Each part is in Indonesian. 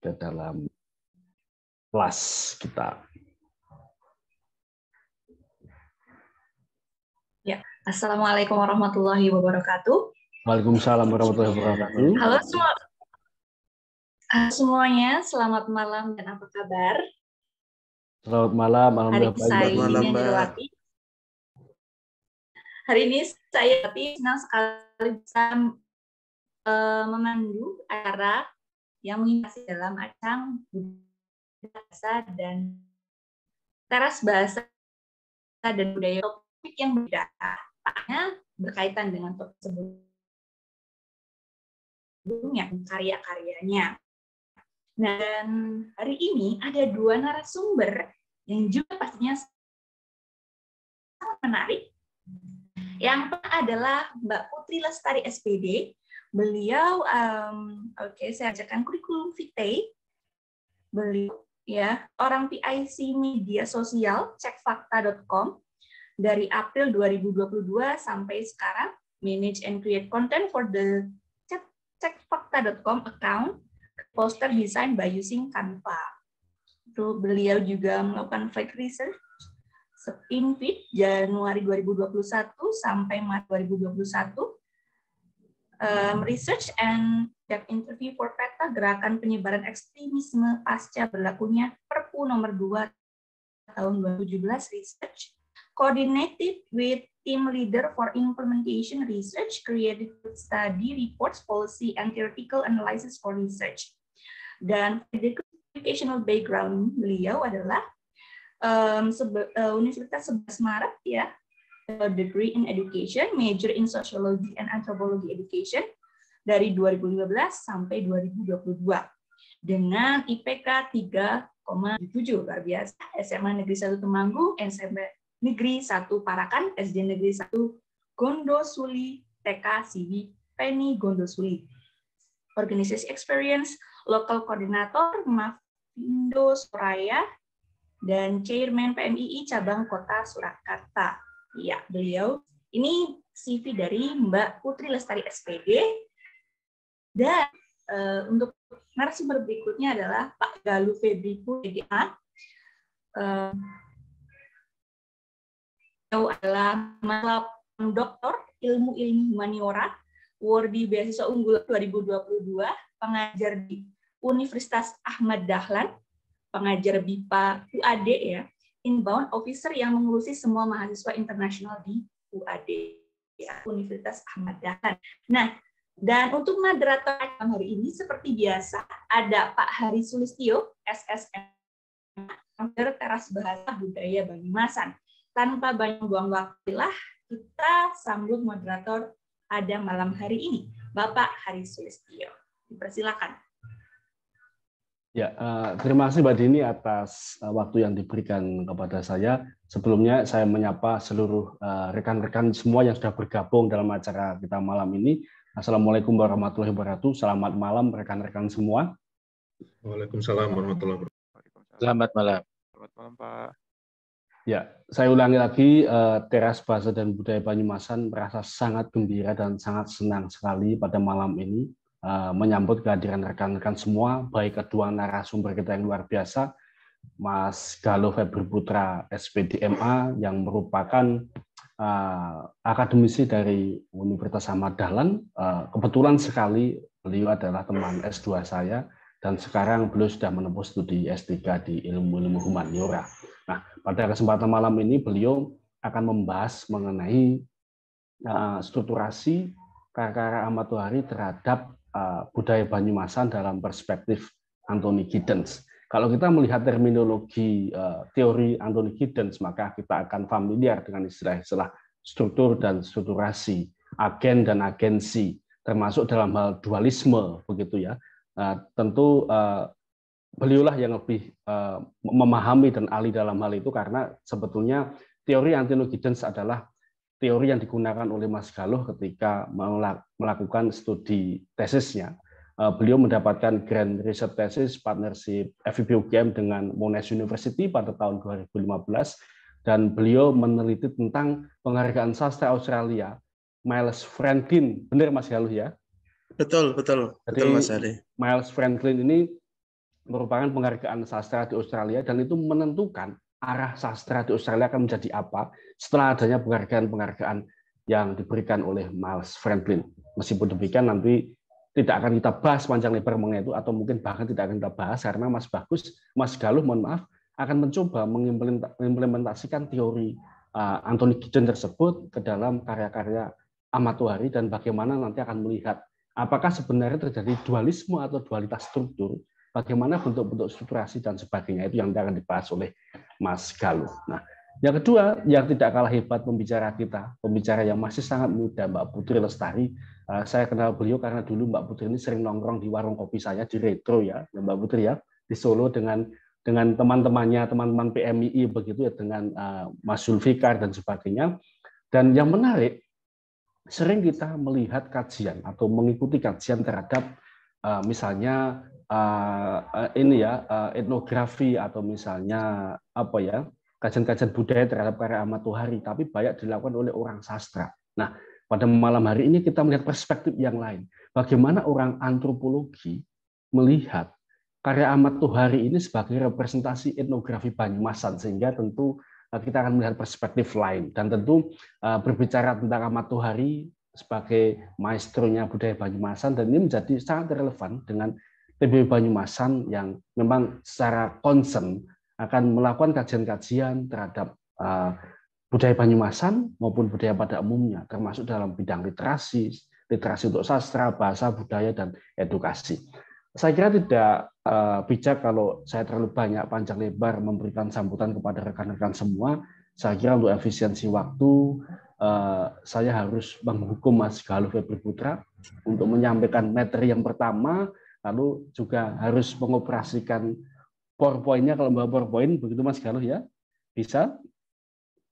ke dalam kelas kita. Ya, Assalamualaikum warahmatullahi wabarakatuh. Waalaikumsalam warahmatullahi wabarakatuh. Halo semua. Semuanya, selamat malam dan apa kabar? Selamat malam, alhamdulillah baik. Hari ini saya senang sekali bisa memandu acara yang mengisi dalam ajang bahasa dan teras bahasa dan budaya, topik yang berbeda, berkaitan dengan topik sebelumnya, karya-karyanya. Dan hari ini ada dua narasumber yang juga pastinya sangat menarik. Yang pertama adalah Mbak Putri Lestari SPD. Beliau, saya bacakan kurikulum vitae. Beliau ya orang PIC media sosial cekfakta.com dari April 2022 sampai sekarang, manage and create content for the cekfakta.com account. Poster design by using Canva. Itu beliau juga melakukan flight research Spinfit Januari 2021 sampai Maret 2021. Research and depth interview for PETA, gerakan penyebaran ekstremisme pasca berlakunya Perpu nomor 2 tahun 2017 research. Coordinated with team leader for implementation research, created study reports, policy and theoretical analysis for research. Dan educational background beliau adalah Universitas 11 Maret ya, degree in education, major in sociology and anthropology education dari 2015 sampai 2022 dengan IPK 3,7, luar biasa. SMA Negeri 1 Temanggung, SMP Negeri 1 Parakan, SD Negeri 1 Gondosuli, TK Siwi Penny Gondosuli. Organisasi experience, local coordinator Mafindo Suraya, dan chairman PMII cabang Kota Surakarta. Ya, beliau ini CV dari Mbak Putri Lestari SPD. Dan untuk narasumber berikutnya adalah Pak Galuh Febriku, PGA. Beliau adalah doktor ilmu humaniora, awardee beasiswa unggul 2022, pengajar di Universitas Ahmad Dahlan, pengajar BIPA UAD ya, inbound officer yang mengurusi semua mahasiswa internasional di UAD ya, Universitas Ahmad Dahlan. Nah, dan untuk moderator hari ini seperti biasa ada Pak Hari Sulistyo, SSM, teras bahasa budaya Banyumasan. Tanpa banyak buang waktu lah, kita sambut moderator pada malam hari ini, Bapak Hari Sulistyo. Dipersilakan. Ya, terima kasih Mbak Dini atas waktu yang diberikan kepada saya. Sebelumnya saya menyapa seluruh rekan-rekan semua yang sudah bergabung dalam acara kita malam ini. Assalamualaikum warahmatullahi wabarakatuh. Selamat malam rekan-rekan semua. Waalaikumsalam warahmatullahi wabarakatuh. Selamat malam. Selamat malam Pak. Ya, saya ulangi lagi, Teras Bahasa dan Budaya Banyumasan merasa sangat gembira dan sangat senang sekali pada malam ini menyambut kehadiran rekan-rekan semua, baik kedua narasumber kita yang luar biasa, Mas Galuh Febri Putra, SPD MA, yang merupakan akademisi dari Universitas Ahmad Dahlan. Kebetulan sekali beliau adalah teman S2 saya, dan sekarang beliau sudah menempuh studi S3 di ilmu-ilmu humaniora. Nah, pada kesempatan malam ini beliau akan membahas mengenai strukturasi karya-karya Ahmad Tohari terhadap budaya Banyumasan dalam perspektif Anthony Giddens. Kalau kita melihat terminologi teori Anthony Giddens, maka kita akan familiar dengan istilah-istilah struktur dan strukturasi, agen dan agensi, termasuk dalam hal dualisme, begitu ya. Tentu beliaulah yang lebih memahami dan ahli dalam hal itu, karena sebetulnya teori Anthony Giddens adalah teori yang digunakan oleh Mas Galuh ketika melakukan studi tesisnya. Beliau mendapatkan Grand Research Thesis Partnership FIB UGM dengan Monash University pada tahun 2015, dan beliau meneliti tentang penghargaan sastra Australia, Miles Franklin. Benar Mas Galuh ya? Betul Mas Ari. Miles Franklin ini merupakan penghargaan sastra di Australia, dan itu menentukan arah sastra di Australia akan menjadi apa setelah adanya penghargaan-penghargaan yang diberikan oleh Miles Franklin. Meskipun demikian nanti tidak akan kita bahas panjang lebar mengenai itu, atau mungkin bahkan tidak akan kita bahas karena Mas Galuh, mohon maaf, akan mencoba mengimplementasikan teori Anthony Giddens tersebut ke dalam karya-karya Ahmad Tohari, dan bagaimana nanti akan melihat apakah sebenarnya terjadi dualisme atau dualitas struktur, bagaimana bentuk-bentuk strukturasi dan sebagainya, itu yang akan dibahas oleh Mas Galuh. Nah, yang kedua, yang tidak kalah hebat pembicara kita, pembicara yang masih sangat muda, Mbak Putri Lestari. Saya kenal beliau karena dulu Mbak Putri ini sering nongkrong di warung kopi saya di Retro ya, Mbak Putri ya, di Solo dengan teman-temannya, teman-teman PMII begitu ya, dengan Mas Zulfikar dan sebagainya. Dan yang menarik, sering kita melihat kajian atau mengikuti kajian terhadap misalnya etnografi, atau misalnya apa ya, kajian-kajian budaya terhadap karya Ahmad Tohari, tapi banyak dilakukan oleh orang sastra. Nah, pada malam hari ini kita melihat perspektif yang lain. Bagaimana orang antropologi melihat karya Ahmad Tohari ini sebagai representasi etnografi Banyumasan, sehingga tentu kita akan melihat perspektif lain. Dan tentu berbicara tentang Ahmad Tohari sebagai maestronya budaya Banyumasan, dan ini menjadi sangat relevan dengan TBB Banyumasan yang memang secara concern akan melakukan kajian-kajian terhadap budaya Banyumasan maupun budaya pada umumnya, termasuk dalam bidang literasi untuk sastra, bahasa, budaya, dan edukasi. Saya kira tidak bijak kalau saya terlalu banyak panjang lebar memberikan sambutan kepada rekan-rekan semua. Saya kira untuk efisiensi waktu, saya harus menghukum Mas Galuh Febri Putra untuk menyampaikan materi yang pertama, lalu juga harus mengoperasikan PowerPoint-nya. Kalau bawa PowerPoint, begitu Mas Galuh ya? Bisa?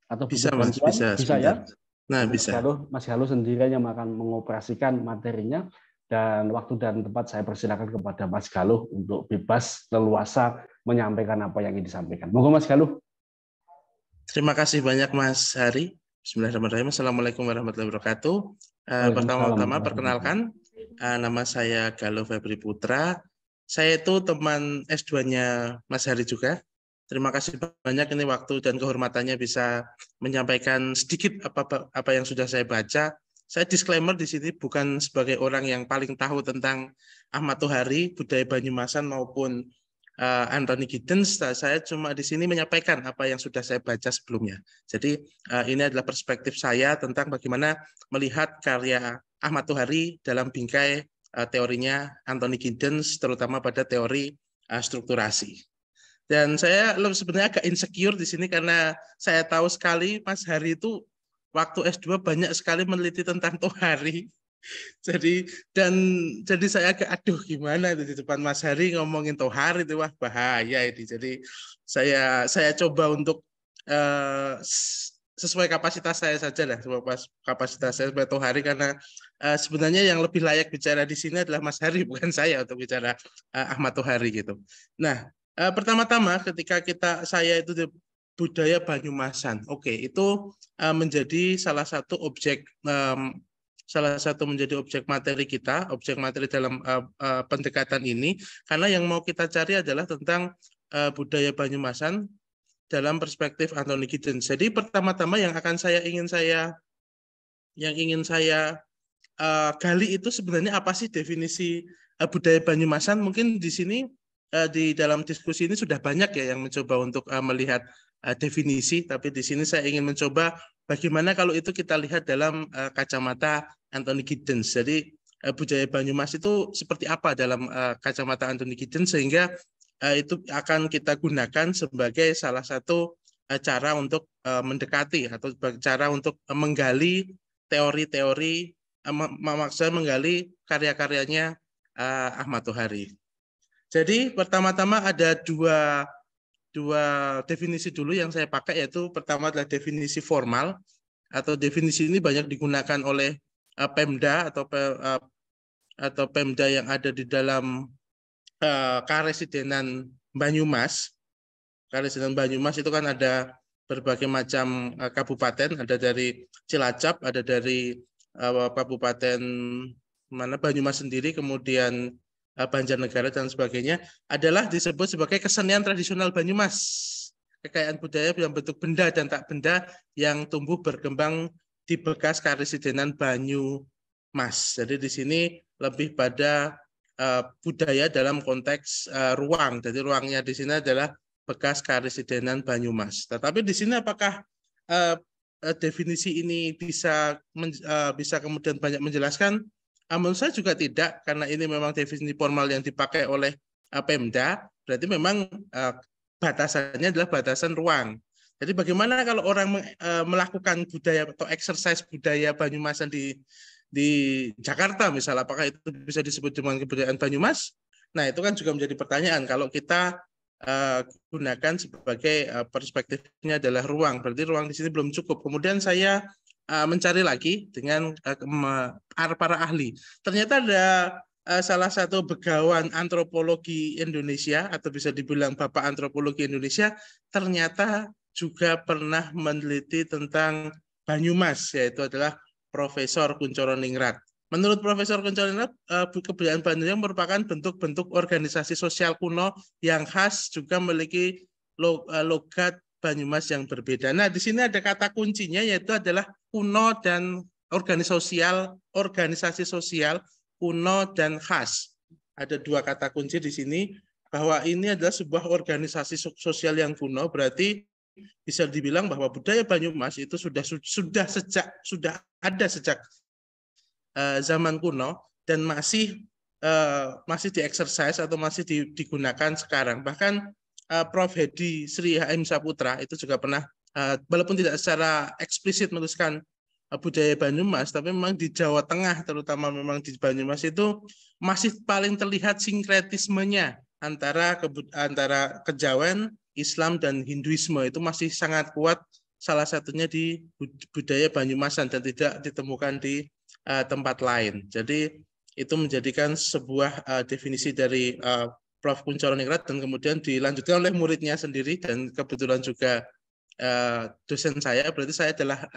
Atau bisa, Mas, bisa ya? Nah, bisa. Mas Galuh sendiri yang akan mengoperasikan materinya, dan waktu dan tempat saya persilakan kepada Mas Galuh untuk bebas leluasa menyampaikan apa yang ingin disampaikan. Monggo Mas Galuh. Terima kasih banyak Mas Hari. Bismillahirrahmanirrahim. Assalamualaikum warahmatullahi wabarakatuh. Pertama-tama perkenalkan, nama saya Galuh Febri Putra. Saya itu teman S2-nya Mas Hari juga. Terima kasih banyak ini waktu dan kehormatannya bisa menyampaikan sedikit apa yang sudah saya baca. Saya disclaimer di sini bukan sebagai orang yang paling tahu tentang Ahmad Tohari, budaya Banyumasan maupun Anthony Giddens. Saya cuma di sini menyampaikan apa yang sudah saya baca sebelumnya. Jadi ini adalah perspektif saya tentang bagaimana melihat karya Ahmad Tohari dalam bingkai teorinya Anthony Giddens, terutama pada teori strukturasi. Dan saya sebenarnya agak insecure di sini karena saya tahu sekali Mas Hari itu waktu S2 banyak sekali meneliti tentang Tohari. Jadi saya agak aduh gimana itu di depan Mas Hari ngomongin Tohari itu, wah bahaya ini. Jadi saya coba untuk sesuai kapasitas saya saja lah, kapasitas saya sebagai Tohari, karena sebenarnya yang lebih layak bicara di sini adalah Mas Hari, bukan saya untuk bicara Ahmad Tohari gitu. Nah, pertama-tama ketika saya itu di budaya Banyumasan, oke, itu menjadi salah satu objek materi kita, objek materi dalam pendekatan ini, karena yang mau kita cari adalah tentang budaya Banyumasan dalam perspektif Anthony Giddens. Jadi pertama-tama yang ingin saya gali itu sebenarnya apa sih definisi budaya Banyumasan. Mungkin di sini di dalam diskusi ini sudah banyak ya yang mencoba untuk melihat definisi, tapi di sini saya ingin mencoba bagaimana kalau itu kita lihat dalam kacamata Anthony Giddens. Jadi budaya Banyumas itu seperti apa dalam kacamata Anthony Giddens, sehingga itu akan kita gunakan sebagai salah satu cara untuk mendekati atau cara untuk menggali teori-teori, maksudnya menggali karya-karyanya Ahmad Tohari. Jadi pertama-tama ada dua definisi dulu yang saya pakai, yaitu pertama adalah definisi formal, atau definisi ini banyak digunakan oleh Pemda atau Pemda yang ada di dalam Karesidenan Banyumas. Karesidenan Banyumas itu kan ada berbagai macam kabupaten, ada dari Cilacap, ada dari Kabupaten Banyumas sendiri, kemudian Banjarnegara dan sebagainya adalah disebut sebagai kesenian tradisional Banyumas. Kekayaan budaya yang bentuk benda dan tak benda yang tumbuh berkembang di bekas karesidenan Banyumas. Jadi di sini lebih pada budaya dalam konteks ruang. Jadi ruangnya di sini adalah bekas karesidenan Banyumas. Tetapi di sini apakah definisi ini bisa kemudian banyak menjelaskan? Menurut saya juga tidak, karena ini memang definisi formal yang dipakai oleh Pemda. Berarti memang batasannya adalah batasan ruang. Jadi bagaimana kalau orang melakukan budaya atau exercise budaya Banyumasan di Jakarta misalnya, apakah itu bisa disebut dengan kebudayaan Banyumas? Nah itu kan juga menjadi pertanyaan. Kalau kita gunakan sebagai perspektifnya adalah ruang, berarti ruang di sini belum cukup. Kemudian saya mencari lagi dengan para ahli. Ternyata ada salah satu begawan antropologi Indonesia, atau bisa dibilang Bapak Antropologi Indonesia, ternyata juga pernah meneliti tentang Banyumas, yaitu adalah Profesor Kuncoro Ningrat. Menurut Profesor Kuncoro Ningrat, kebudayaan Banyumas merupakan bentuk-bentuk organisasi sosial kuno yang khas, juga memiliki logat Banyumas yang berbeda. Nah, di sini ada kata kuncinya, yaitu adalah kuno dan organisasi sosial kuno dan khas. Ada dua kata kunci di sini, bahwa ini adalah sebuah organisasi sosial yang kuno, berarti bisa dibilang bahwa budaya Banyumas itu sudah ada sejak zaman kuno dan masih dieksersis atau masih digunakan sekarang. Bahkan Prof. Hedi Sri H.M. Saputra itu juga pernah, walaupun tidak secara eksplisit menuliskan budaya Banyumas, tapi memang di Jawa Tengah, terutama memang di Banyumas itu masih paling terlihat sinkretismenya antara kejawen, Islam, dan Hinduisme itu masih sangat kuat, salah satunya di budaya Banyumasan dan tidak ditemukan di tempat lain. Jadi itu menjadikan sebuah definisi dari Prof. Kuncoro Ningrat, dan kemudian dilanjutkan oleh muridnya sendiri, dan kebetulan juga dosen saya. Berarti saya adalah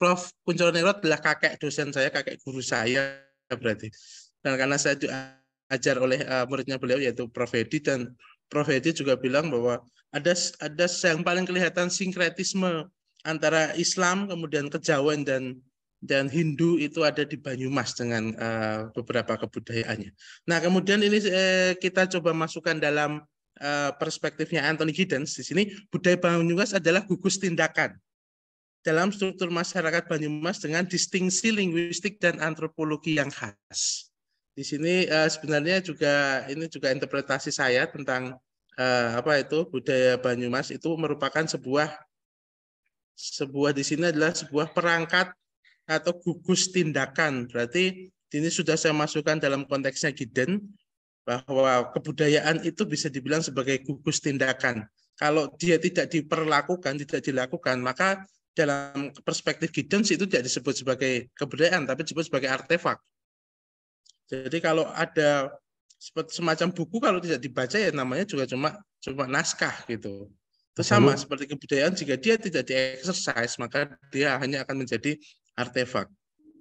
Prof. Kuncoro Ningrat adalah kakek dosen saya, kakek guru saya berarti. Dan karena saya diajar oleh muridnya beliau, yaitu Prof. Hedi, dan Prof. Hedi juga bilang bahwa ada yang paling kelihatan sinkretisme antara Islam, kemudian kejawen dan Hindu itu ada di Banyumas dengan beberapa kebudayaannya. Nah, kemudian ini kita coba masukkan dalam perspektifnya Anthony Giddens. Di sini budaya Banyumas adalah gugus tindakan dalam struktur masyarakat Banyumas dengan distingsi linguistik dan antropologi yang khas. Di sini sebenarnya ini juga interpretasi saya tentang budaya Banyumas itu merupakan sebuah di sini adalah sebuah perangkat atau gugus tindakan. Berarti ini sudah saya masukkan dalam konteksnya Giddens, bahwa kebudayaan itu bisa dibilang sebagai gugus tindakan. Kalau dia tidak dilakukan, maka dalam perspektif Giddens itu tidak disebut sebagai kebudayaan, tapi disebut sebagai artefak. Jadi kalau ada semacam buku, kalau tidak dibaca ya namanya juga cuma naskah gitu. Itu sama seperti kebudayaan, jika dia tidak dieksersis, maka dia hanya akan menjadi artefak.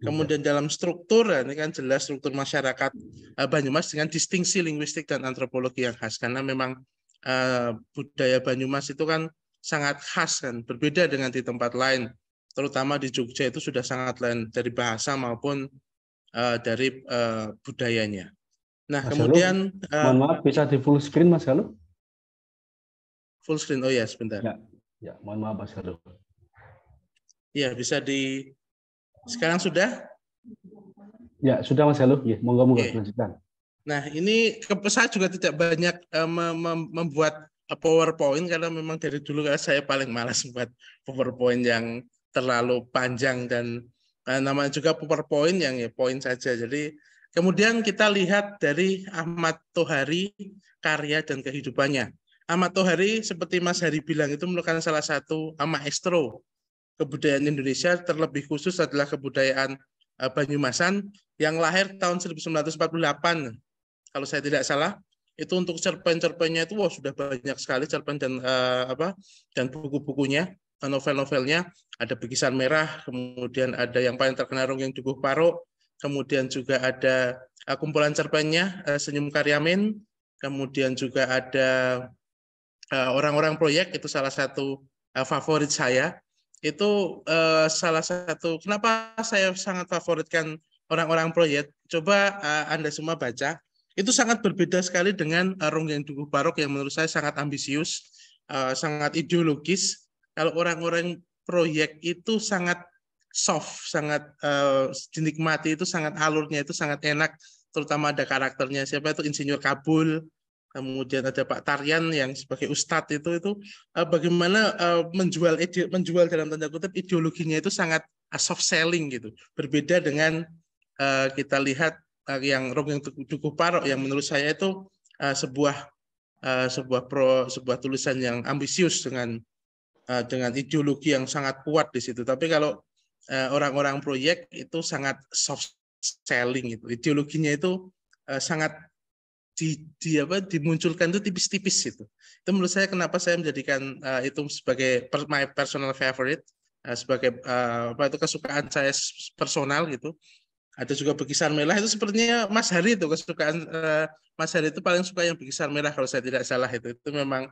Kemudian dalam struktur, ini kan jelas struktur masyarakat Banyumas dengan distingsi linguistik dan antropologi yang khas, karena memang budaya Banyumas itu kan sangat khas, kan berbeda dengan di tempat lain, terutama di Jogja itu sudah sangat lain dari bahasa maupun dari budayanya. Nah, Mas kemudian mohon maaf, bisa di full screen Mas Galuh? Full screen, oh ya sebentar. Ya, mohon maaf Mas Galuh. Ya, bisa sekarang sudah? Ya, sudah Mas Galuh. Ya, monggo lanjutkan. Nah, ini saya juga tidak banyak membuat PowerPoint, karena memang dari dulu saya paling malas membuat PowerPoint yang terlalu panjang, dan namanya juga PowerPoint yang ya poin saja. Jadi kemudian kita lihat dari Ahmad Tohari, karya dan kehidupannya. Ahmad Tohari, seperti Mas Hari bilang, itu merupakan salah satu maestro kebudayaan Indonesia, terlebih khusus adalah kebudayaan Banyumasan, yang lahir tahun 1948, kalau saya tidak salah. Itu untuk cerpen-cerpennya itu sudah banyak sekali cerpen dan buku-bukunya, novel-novelnya. Ada Bikisan Merah, kemudian ada yang paling terkenal Ronggeng Dukuh Paro, kemudian juga ada kumpulan cerpennya Senyum Karyamin, kemudian juga ada orang-orang proyek, itu salah satu favorit saya. Itu salah satu kenapa saya sangat favoritkan orang-orang proyek. Coba Anda semua baca. Itu sangat berbeda sekali dengan Ronggeng Dukuh Parok yang menurut saya sangat ambisius, sangat ideologis. Kalau orang-orang proyek itu sangat soft, sangat dinikmati, itu sangat alurnya itu sangat enak, terutama ada karakternya. Siapa itu Insinyur Kabul, kemudian ada Pak Tarian yang sebagai ustadz itu bagaimana menjual dalam tanda kutip ideologinya itu sangat soft selling gitu. Berbeda dengan kita lihat yang Ronggeng Dukuh Parok yang menurut saya itu sebuah tulisan yang ambisius dengan ideologi yang sangat kuat di situ. Tapi kalau orang-orang proyek itu sangat soft selling itu. Ideologinya itu sangat dimunculkan itu tipis-tipis itu. Itu menurut saya kenapa saya menjadikan itu sebagai my personal favorite, sebagai itu kesukaan saya personal gitu. Ada juga Bekisar Merah itu sepertinya Mas Hari itu kesukaan Mas Hari itu paling suka yang Bekisar Merah kalau saya tidak salah itu memang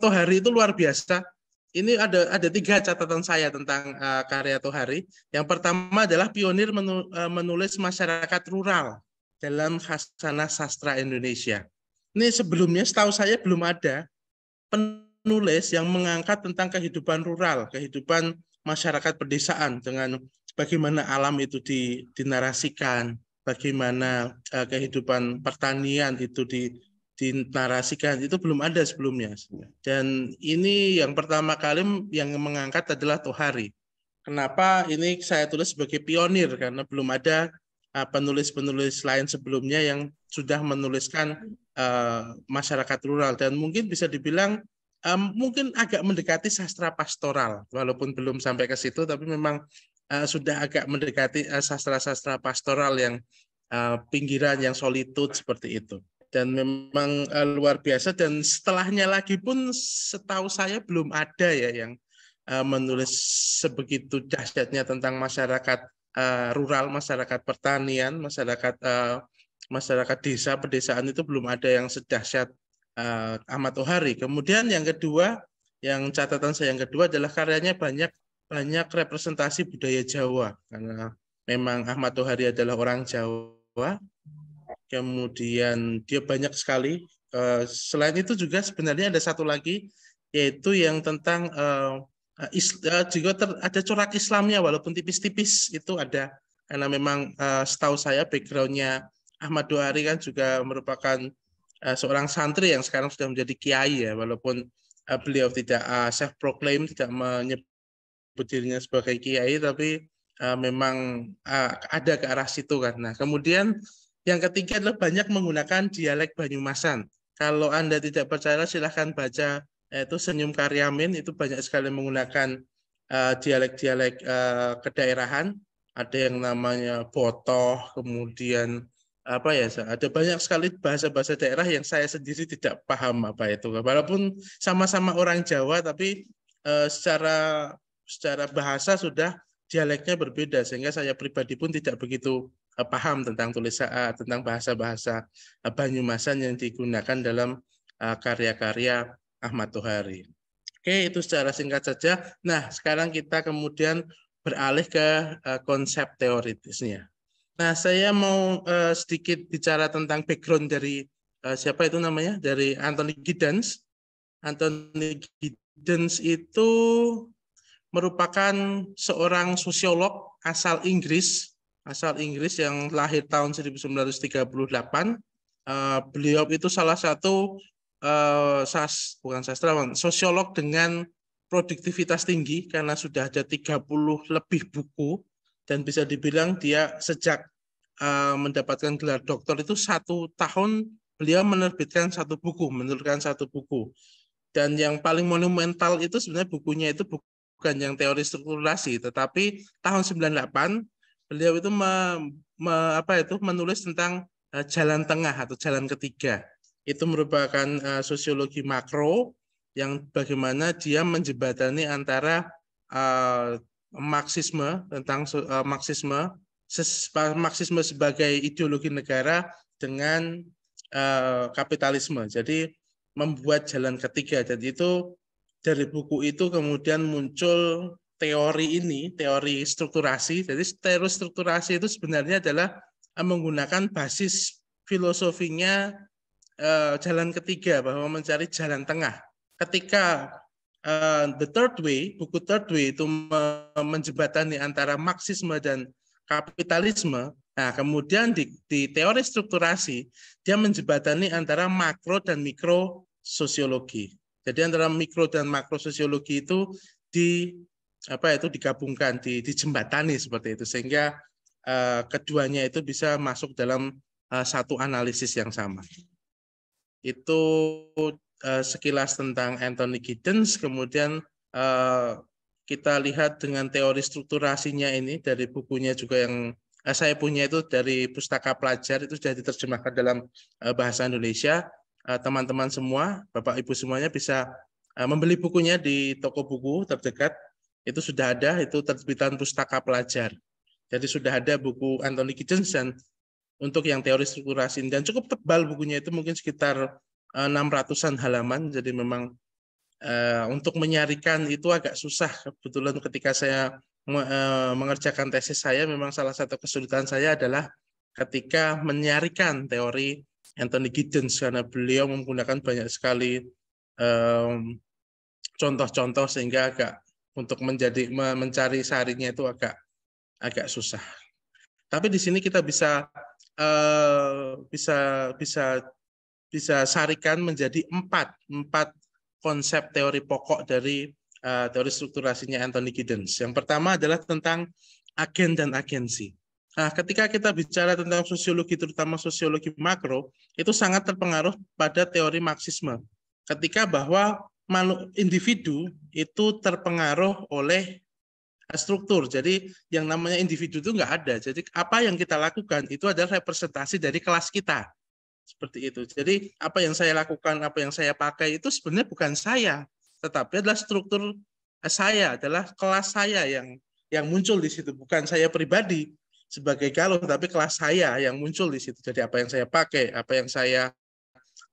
Tohari itu luar biasa. Ini ada 3 catatan saya tentang karya Tohari. Yang pertama adalah pionir menulis masyarakat rural dalam khasanah sastra Indonesia. Ini sebelumnya setahu saya belum ada penulis yang mengangkat tentang kehidupan rural, kehidupan masyarakat pedesaan dengan bagaimana alam itu dinarasikan, bagaimana kehidupan pertanian itu dinarasikan, itu belum ada sebelumnya. Dan ini yang pertama kali yang mengangkat adalah Tohari. Kenapa ini saya tulis sebagai pionir? Karena belum ada penulis-penulis lain sebelumnya yang sudah menuliskan masyarakat rural. Dan mungkin bisa dibilang mungkin agak mendekati sastra pastoral, walaupun belum sampai ke situ, tapi memang sudah agak mendekati sastra-sastra pastoral yang pinggiran, yang solitude seperti itu. Dan memang luar biasa. Dan setelahnya lagi pun setahu saya belum ada ya yang menulis sebegitu dahsyatnya tentang masyarakat rural, masyarakat pertanian, masyarakat desa, pedesaan itu belum ada yang sedahsyat Ahmad Tohari. Kemudian yang kedua, yang catatan saya yang kedua adalah karyanya banyak representasi budaya Jawa, karena memang Ahmad Tohari adalah orang Jawa. Kemudian dia banyak sekali. Selain itu juga sebenarnya ada satu lagi, yaitu yang tentang juga ada corak Islamnya walaupun tipis-tipis itu ada. Karena memang setahu saya backgroundnya Ahmad Tohari kan juga merupakan seorang santri yang sekarang sudah menjadi kiai ya, walaupun beliau tidak self-proclaim, tidak menyebut dirinya sebagai kiai, tapi memang ada ke arah situ kan. Nah, kemudian yang ketiga adalah banyak menggunakan dialek Banyumasan. Kalau Anda tidak percaya, silahkan baca itu Senyum Karyamin, itu banyak sekali menggunakan dialek-dialek kedaerahan. Ada yang namanya botoh, kemudian ada banyak sekali bahasa-bahasa daerah yang saya sendiri tidak paham apa itu. Walaupun sama-sama orang Jawa, tapi secara bahasa sudah dialeknya berbeda, sehingga saya pribadi pun tidak begitu paham tentang tentang bahasa-bahasa Banyumasan yang digunakan dalam karya-karya Ahmad Tohari. Oke, itu secara singkat saja. Nah, sekarang kita kemudian beralih ke konsep teoritisnya. Nah, saya mau sedikit bicara tentang background dari siapa itu namanya? Dari Anthony Giddens. Anthony Giddens itu merupakan seorang sosiolog asal Inggris yang lahir tahun 1938. Beliau itu salah satu bukan sastrawan, sosiolog dengan produktivitas tinggi karena sudah ada 30 lebih buku, dan bisa dibilang dia sejak mendapatkan gelar doktor itu 1 tahun beliau menerbitkan satu buku, menelurkan satu buku. Dan yang paling monumental itu sebenarnya bukunya itu bukan yang teori strukturasi, tetapi tahun 98 beliau itu menulis tentang jalan tengah atau jalan ketiga. Itu merupakan sosiologi makro yang bagaimana dia menjembatani antara Marxisme, tentang Marxisme, Marxisme sebagai ideologi negara dengan kapitalisme. Jadi membuat jalan ketiga. Jadi itu dari buku itu kemudian muncul teori ini, teori strukturasi. Jadi teori strukturasi itu sebenarnya adalah menggunakan basis filosofinya jalan ketiga, bahwa mencari jalan tengah. Ketika The Third Way, buku Third Way itu menjembatani antara Marxisme dan kapitalisme, nah kemudian di teori strukturasi dia menjembatani antara makro dan mikro sosiologi. Jadi antara mikro dan makro sosiologi itu digabungkan, dijembatani seperti itu, sehingga keduanya itu bisa masuk dalam satu analisis yang sama. Itu sekilas tentang Anthony Giddens. Kemudian kita lihat dengan teori strukturasinya ini dari bukunya juga yang saya punya, itu dari Pustaka Pelajar, itu sudah diterjemahkan dalam bahasa Indonesia. Teman-teman semua, Bapak Ibu semuanya bisa membeli bukunya di toko buku terdekat. Itu sudah ada, itu terbitan Pustaka Pelajar. Jadi sudah ada buku Anthony Giddens dan untuk yang teori strukturasi, dan cukup tebal bukunya, itu mungkin sekitar 600-an halaman. Jadi memang untuk menyarikan itu agak susah. Kebetulan ketika saya mengerjakan tesis saya, memang salah satu kesulitan saya adalah ketika menyarikan teori Anthony Giddens, karena beliau menggunakan banyak sekali contoh-contoh, sehingga agak untuk mencari sarinya itu agak susah. Tapi di sini kita bisa sarikan menjadi empat konsep teori pokok dari teori strukturasinya Anthony Giddens. Yang pertama adalah tentang agen dan agensi. Nah, ketika kita bicara tentang sosiologi, terutama sosiologi makro, itu sangat terpengaruh pada teori Marxisme. Ketika bahwa individu itu terpengaruh oleh struktur. Jadi yang namanya individu itu nggak ada. Jadi apa yang kita lakukan itu adalah representasi dari kelas kita. Seperti itu. Jadi apa yang saya lakukan, apa yang saya pakai itu sebenarnya bukan saya, tetapi adalah struktur saya, adalah kelas saya yang muncul di situ. Bukan saya pribadi sebagai Galuh, tapi kelas saya yang muncul di situ. Jadi apa yang saya pakai, apa yang saya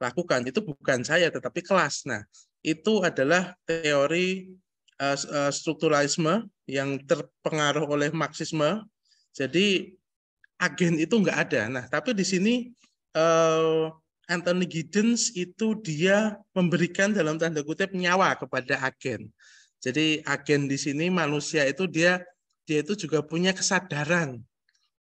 lakukan itu bukan saya, tetapi kelas. Nah, itu adalah teori strukturalisme yang terpengaruh oleh Marxisme. Jadi agen itu nggak ada. Nah, tapi di sini Anthony Giddens itu dia memberikan dalam tanda kutip nyawa kepada agen. Jadi agen di sini manusia itu dia itu juga punya kesadaran.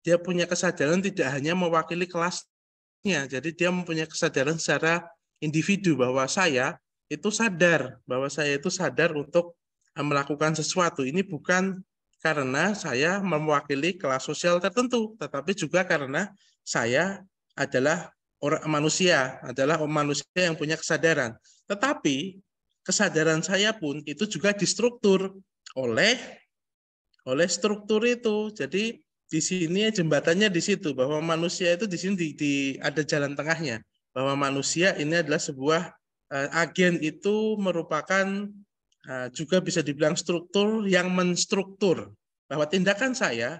Dia punya kesadaran tidak hanya mewakili kelasnya. Jadi dia mempunyai kesadaran secara individu bahwa saya itu sadar, bahwa saya itu sadar untuk melakukan sesuatu. Ini bukan karena saya mewakili kelas sosial tertentu, tetapi juga karena saya adalah manusia yang punya kesadaran. Tetapi kesadaran saya pun itu juga distruktur oleh struktur itu. Jadi di sini jembatannya di situ, bahwa manusia itu di sini ada jalan tengahnya, bahwa manusia ini adalah sebuah agen, itu merupakan juga bisa dibilang struktur yang menstruktur, bahwa tindakan saya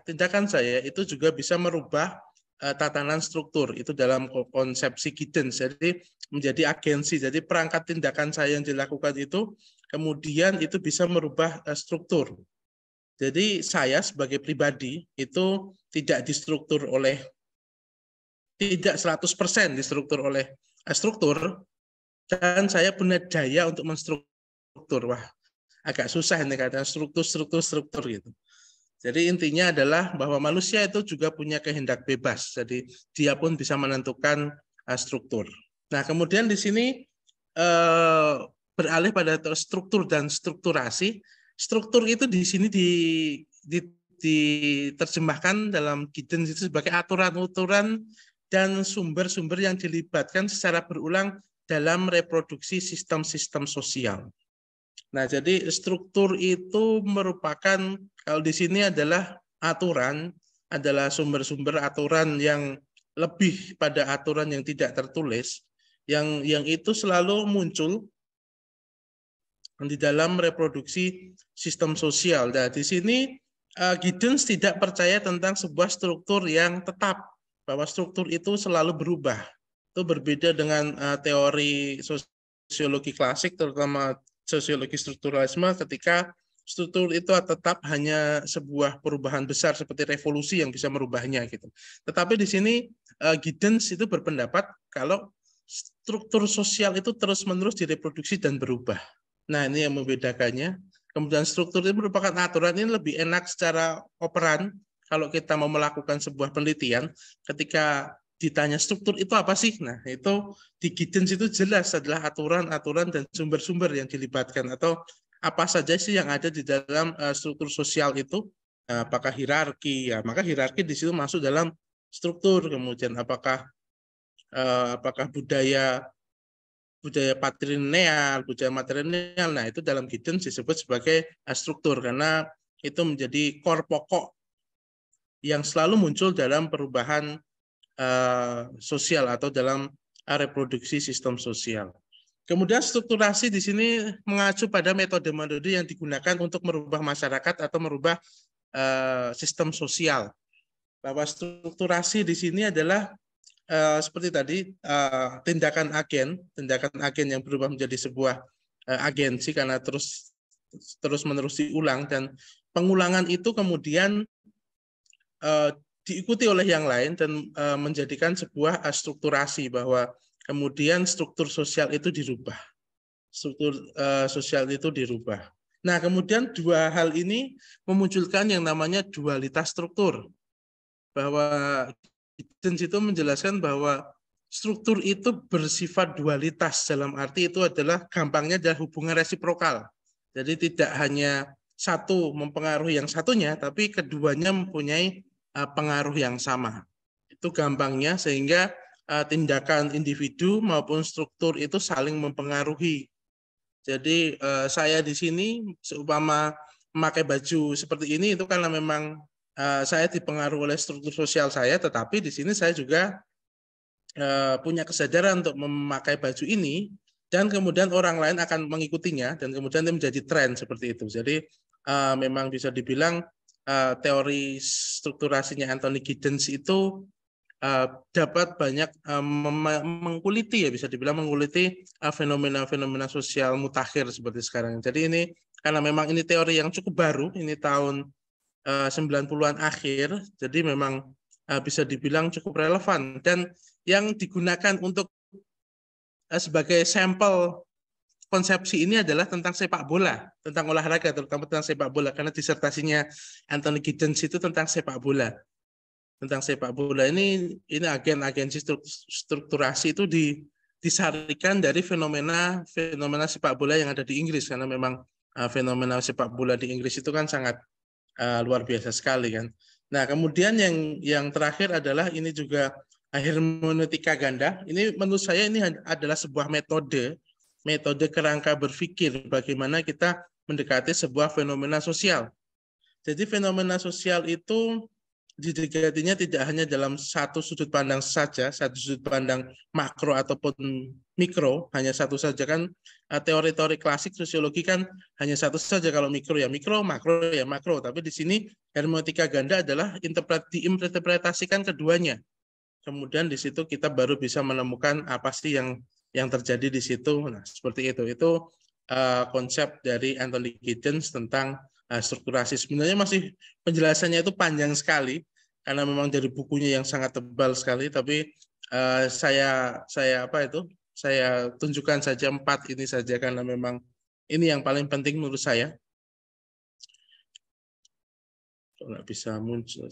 itu juga bisa merubah tatanan struktur itu dalam konsepsi Giddens. Jadi menjadi agensi, jadi perangkat tindakan saya yang dilakukan itu kemudian itu bisa merubah struktur. Jadi saya sebagai pribadi itu tidak 100% distruktur oleh struktur, dan saya punya daya untuk menstruktur. Wah, agak susah ini kadang struktur gitu. Jadi intinya adalah bahwa manusia itu juga punya kehendak bebas. Jadi dia pun bisa menentukan struktur. Nah, kemudian di sini beralih pada struktur dan strukturasi. Struktur itu di sini diterjemahkan dalam Giddens itu sebagai aturan-aturan dan sumber-sumber yang dilibatkan secara berulang dalam reproduksi sistem-sistem sosial. Nah, jadi struktur itu merupakan, kalau di sini adalah aturan, adalah sumber-sumber aturan yang lebih pada aturan yang tidak tertulis, yang itu selalu muncul di dalam reproduksi sistem sosial. Nah, di sini Giddens tidak percaya tentang sebuah struktur yang tetap, bahwa struktur itu selalu berubah. Itu berbeda dengan teori sosiologi klasik, terutama sosiologi strukturalisme, ketika struktur itu tetap hanya sebuah perubahan besar seperti revolusi yang bisa merubahnya gitu. Tetapi di sini Giddens itu berpendapat kalau struktur sosial itu terus-menerus direproduksi dan berubah. Nah, ini yang membedakannya. Kemudian struktur itu merupakan aturan, ini lebih enak secara operan kalau kita mau melakukan sebuah penelitian. Ketika ditanya struktur itu apa sih? Nah, itu di Giddens itu jelas adalah aturan-aturan dan sumber-sumber yang dilibatkan, atau apa saja sih yang ada di dalam struktur sosial itu. Apakah hierarki? Ya, maka hierarki di situ masuk dalam struktur. Kemudian apakah budaya patrilineal, budaya matrilineal, nah itu dalam Giddens disebut sebagai struktur, karena itu menjadi core pokok yang selalu muncul dalam perubahan sosial atau dalam reproduksi sistem sosial. Kemudian strukturasi di sini mengacu pada metode-metode yang digunakan untuk merubah masyarakat atau merubah sistem sosial. Bahwa strukturasi di sini adalah seperti tadi tindakan agen yang berubah menjadi sebuah agensi karena terus-menerus diulang, dan pengulangan itu kemudian diikuti oleh yang lain dan menjadikan sebuah strukturasi, bahwa kemudian struktur sosial itu dirubah. Nah, kemudian dua hal ini memunculkan yang namanya dualitas struktur, bahwa Giddens itu menjelaskan bahwa struktur itu bersifat dualitas, dalam arti itu adalah gampangnya adalah hubungan resiprokal. Jadi tidak hanya satu mempengaruhi yang satunya, tapi keduanya mempunyai pengaruh yang sama. Itu gampangnya, sehingga tindakan individu maupun struktur itu saling mempengaruhi. Jadi saya di sini seumpama memakai baju seperti ini itu karena memang saya dipengaruhi oleh struktur sosial saya, tetapi di sini saya juga punya kesadaran untuk memakai baju ini, dan kemudian orang lain akan mengikutinya, dan kemudian itu menjadi tren seperti itu. Jadi memang bisa dibilang teori strukturasinya Anthony Giddens itu dapat banyak mengkuliti, ya bisa dibilang mengkuliti fenomena-fenomena sosial mutakhir seperti sekarang. Jadi ini karena memang ini teori yang cukup baru, ini tahun 90-an akhir, jadi memang bisa dibilang cukup relevan, dan yang digunakan untuk sebagai sampel konsepsi ini adalah tentang sepak bola, tentang olahraga, terutama tentang sepak bola, karena disertasinya Anthony Giddens itu tentang sepak bola. Tentang sepak bola ini agen-agensi strukturasi itu disarikan dari fenomena sepak bola yang ada di Inggris, karena memang fenomena sepak bola di Inggris itu kan sangat luar biasa sekali kan. Nah, kemudian yang terakhir adalah ini juga hermeneutika ganda. Ini menurut saya ini adalah sebuah metode kerangka berpikir bagaimana kita mendekati sebuah fenomena sosial. Jadi fenomena sosial itu didekatinya tidak hanya dalam satu sudut pandang saja, satu sudut pandang makro ataupun mikro, hanya satu saja kan. Teori-teori klasik sosiologi kan hanya satu saja, kalau mikro ya mikro, makro ya makro. Tapi di sini hermeneutika ganda adalah diinterpretasikan keduanya. Kemudian di situ kita baru bisa menemukan apa sih yang terjadi di situ. Nah, seperti itu. Itu konsep dari Anthony Giddens tentang strukturasi. Sebenarnya masih penjelasannya itu panjang sekali karena memang dari bukunya yang sangat tebal sekali, tapi saya tunjukkan saja 4 ini saja karena memang ini yang paling penting menurut saya. Nggak bisa muncul,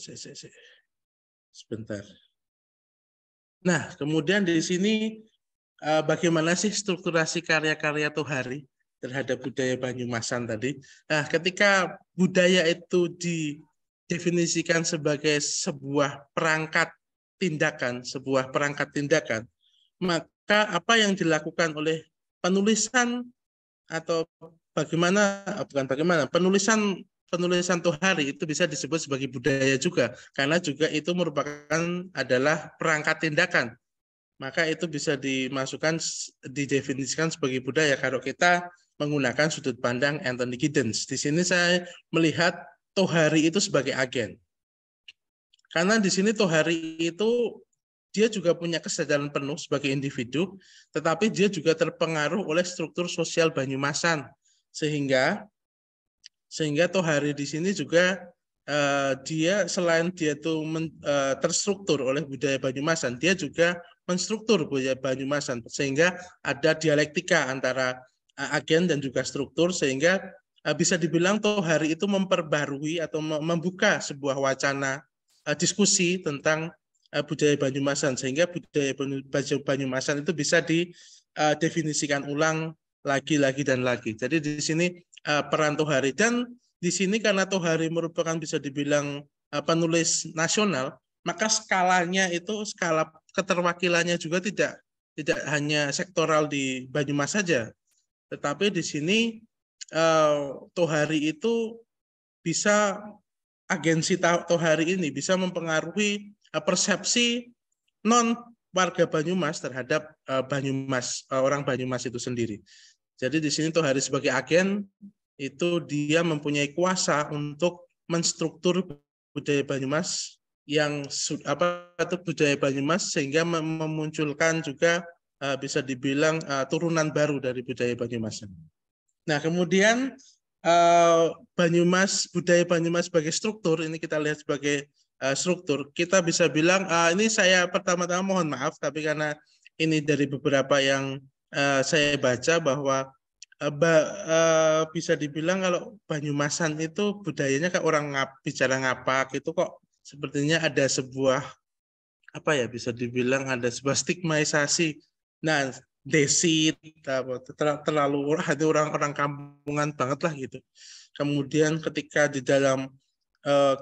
sebentar. Nah, kemudian di sini bagaimana sih strukturasi karya-karya Tohari terhadap budaya Banyumasan tadi. Nah, ketika budaya itu didefinisikan sebagai sebuah perangkat tindakan, maka apa yang dilakukan oleh penulisan atau penulisan Tohari itu bisa disebut sebagai budaya juga, karena juga itu adalah perangkat tindakan. Maka itu bisa didefinisikan sebagai budaya kalau kita menggunakan sudut pandang Anthony Giddens. Di sini saya melihat Tohari itu sebagai agen. Karena di sini Tohari itu dia juga punya kesadaran penuh sebagai individu, tetapi dia juga terpengaruh oleh struktur sosial Banyumasan, sehingga Tohari di sini juga dia selain dia tuh terstruktur oleh budaya Banyumasan, dia juga menstruktur budaya Banyumasan, sehingga ada dialektika antara agen dan juga struktur, sehingga bisa dibilang Tohari itu memperbarui atau membuka sebuah wacana diskusi tentang budaya Banyumasan, sehingga budaya Banyumasan itu bisa didefinisikan ulang lagi dan lagi. Jadi di sini peran Tohari, dan di sini karena Tohari merupakan bisa dibilang penulis nasional, maka skalanya itu skala keterwakilannya juga tidak hanya sektoral di Banyumas saja, tetapi di sini Tohari itu bisa, agensi Tohari ini bisa mempengaruhi persepsi non warga Banyumas terhadap Banyumas, orang Banyumas itu sendiri. Jadi di sini Tohari sebagai agen itu dia mempunyai kuasa untuk menstruktur budaya Banyumas yang budaya Banyumas, sehingga memunculkan juga bisa dibilang turunan baru dari budaya Banyumasan. Nah, kemudian budaya Banyumas sebagai struktur, ini kita lihat sebagai struktur, kita bisa bilang, ini saya pertama-tama mohon maaf, tapi karena ini dari beberapa yang saya baca bahwa bisa dibilang kalau Banyumasan itu budayanya kayak orang bicara ngapak itu kok sepertinya ada sebuah bisa dibilang ada sebuah stigmatisasi. Nah, desit terlalu orang kampungan banget lah gitu. Kemudian ketika di dalam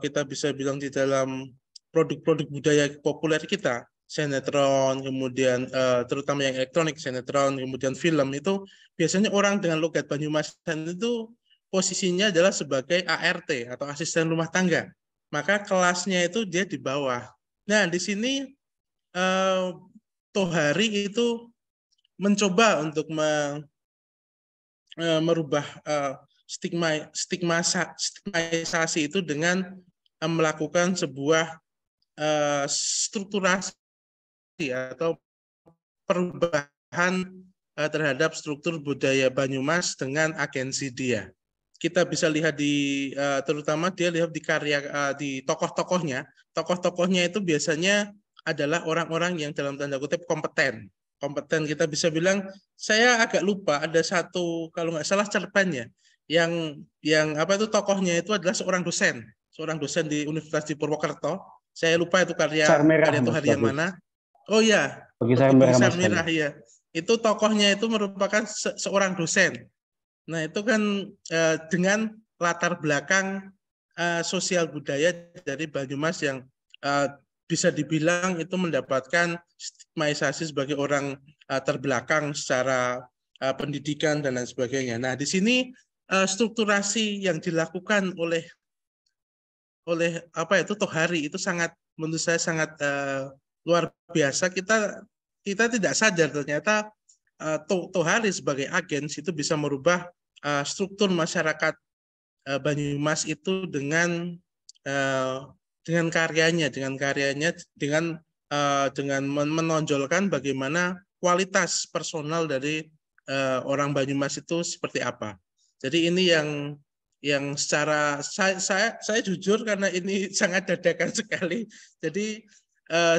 kita bisa bilang di dalam produk-produk budaya populer kita, sinetron, kemudian terutama yang elektronik, sinetron, kemudian film, itu biasanya orang dengan logat Banyumasan itu posisinya adalah sebagai ART atau asisten rumah tangga. Maka kelasnya itu dia di bawah. Nah, di sini Tohari itu mencoba untuk merubah stigmatisasi itu dengan melakukan sebuah strukturasi atau perubahan terhadap struktur budaya Banyumas dengan agensi dia. Kita bisa lihat terutama dia lihat di karya di tokoh-tokohnya. Tokoh-tokohnya itu biasanya adalah orang-orang yang dalam tanda kutip kompeten. Kita bisa bilang, saya agak lupa ada satu, kalau nggak salah cerpennya, yang tokohnya itu adalah seorang dosen di Universitas di Purwokerto. Saya lupa itu karya Tohari yang mana. Oh iya, Besar Merah ya. Itu tokohnya itu merupakan seorang dosen. Nah, itu kan dengan latar belakang sosial budaya dari Banyumas yang bisa dibilang itu mendapatkan stigmatisasi sebagai orang terbelakang secara pendidikan dan lain sebagainya. Nah, di sini strukturasi yang dilakukan oleh Tohari itu menurut saya sangat luar biasa. Kita tidak sadar ternyata Tohari sebagai agen itu bisa merubah struktur masyarakat Banyumas itu dengan karyanya, dengan menonjolkan bagaimana kualitas personal dari orang Banyumas itu seperti apa. Jadi ini yang secara saya jujur karena ini sangat dadakan sekali. Jadi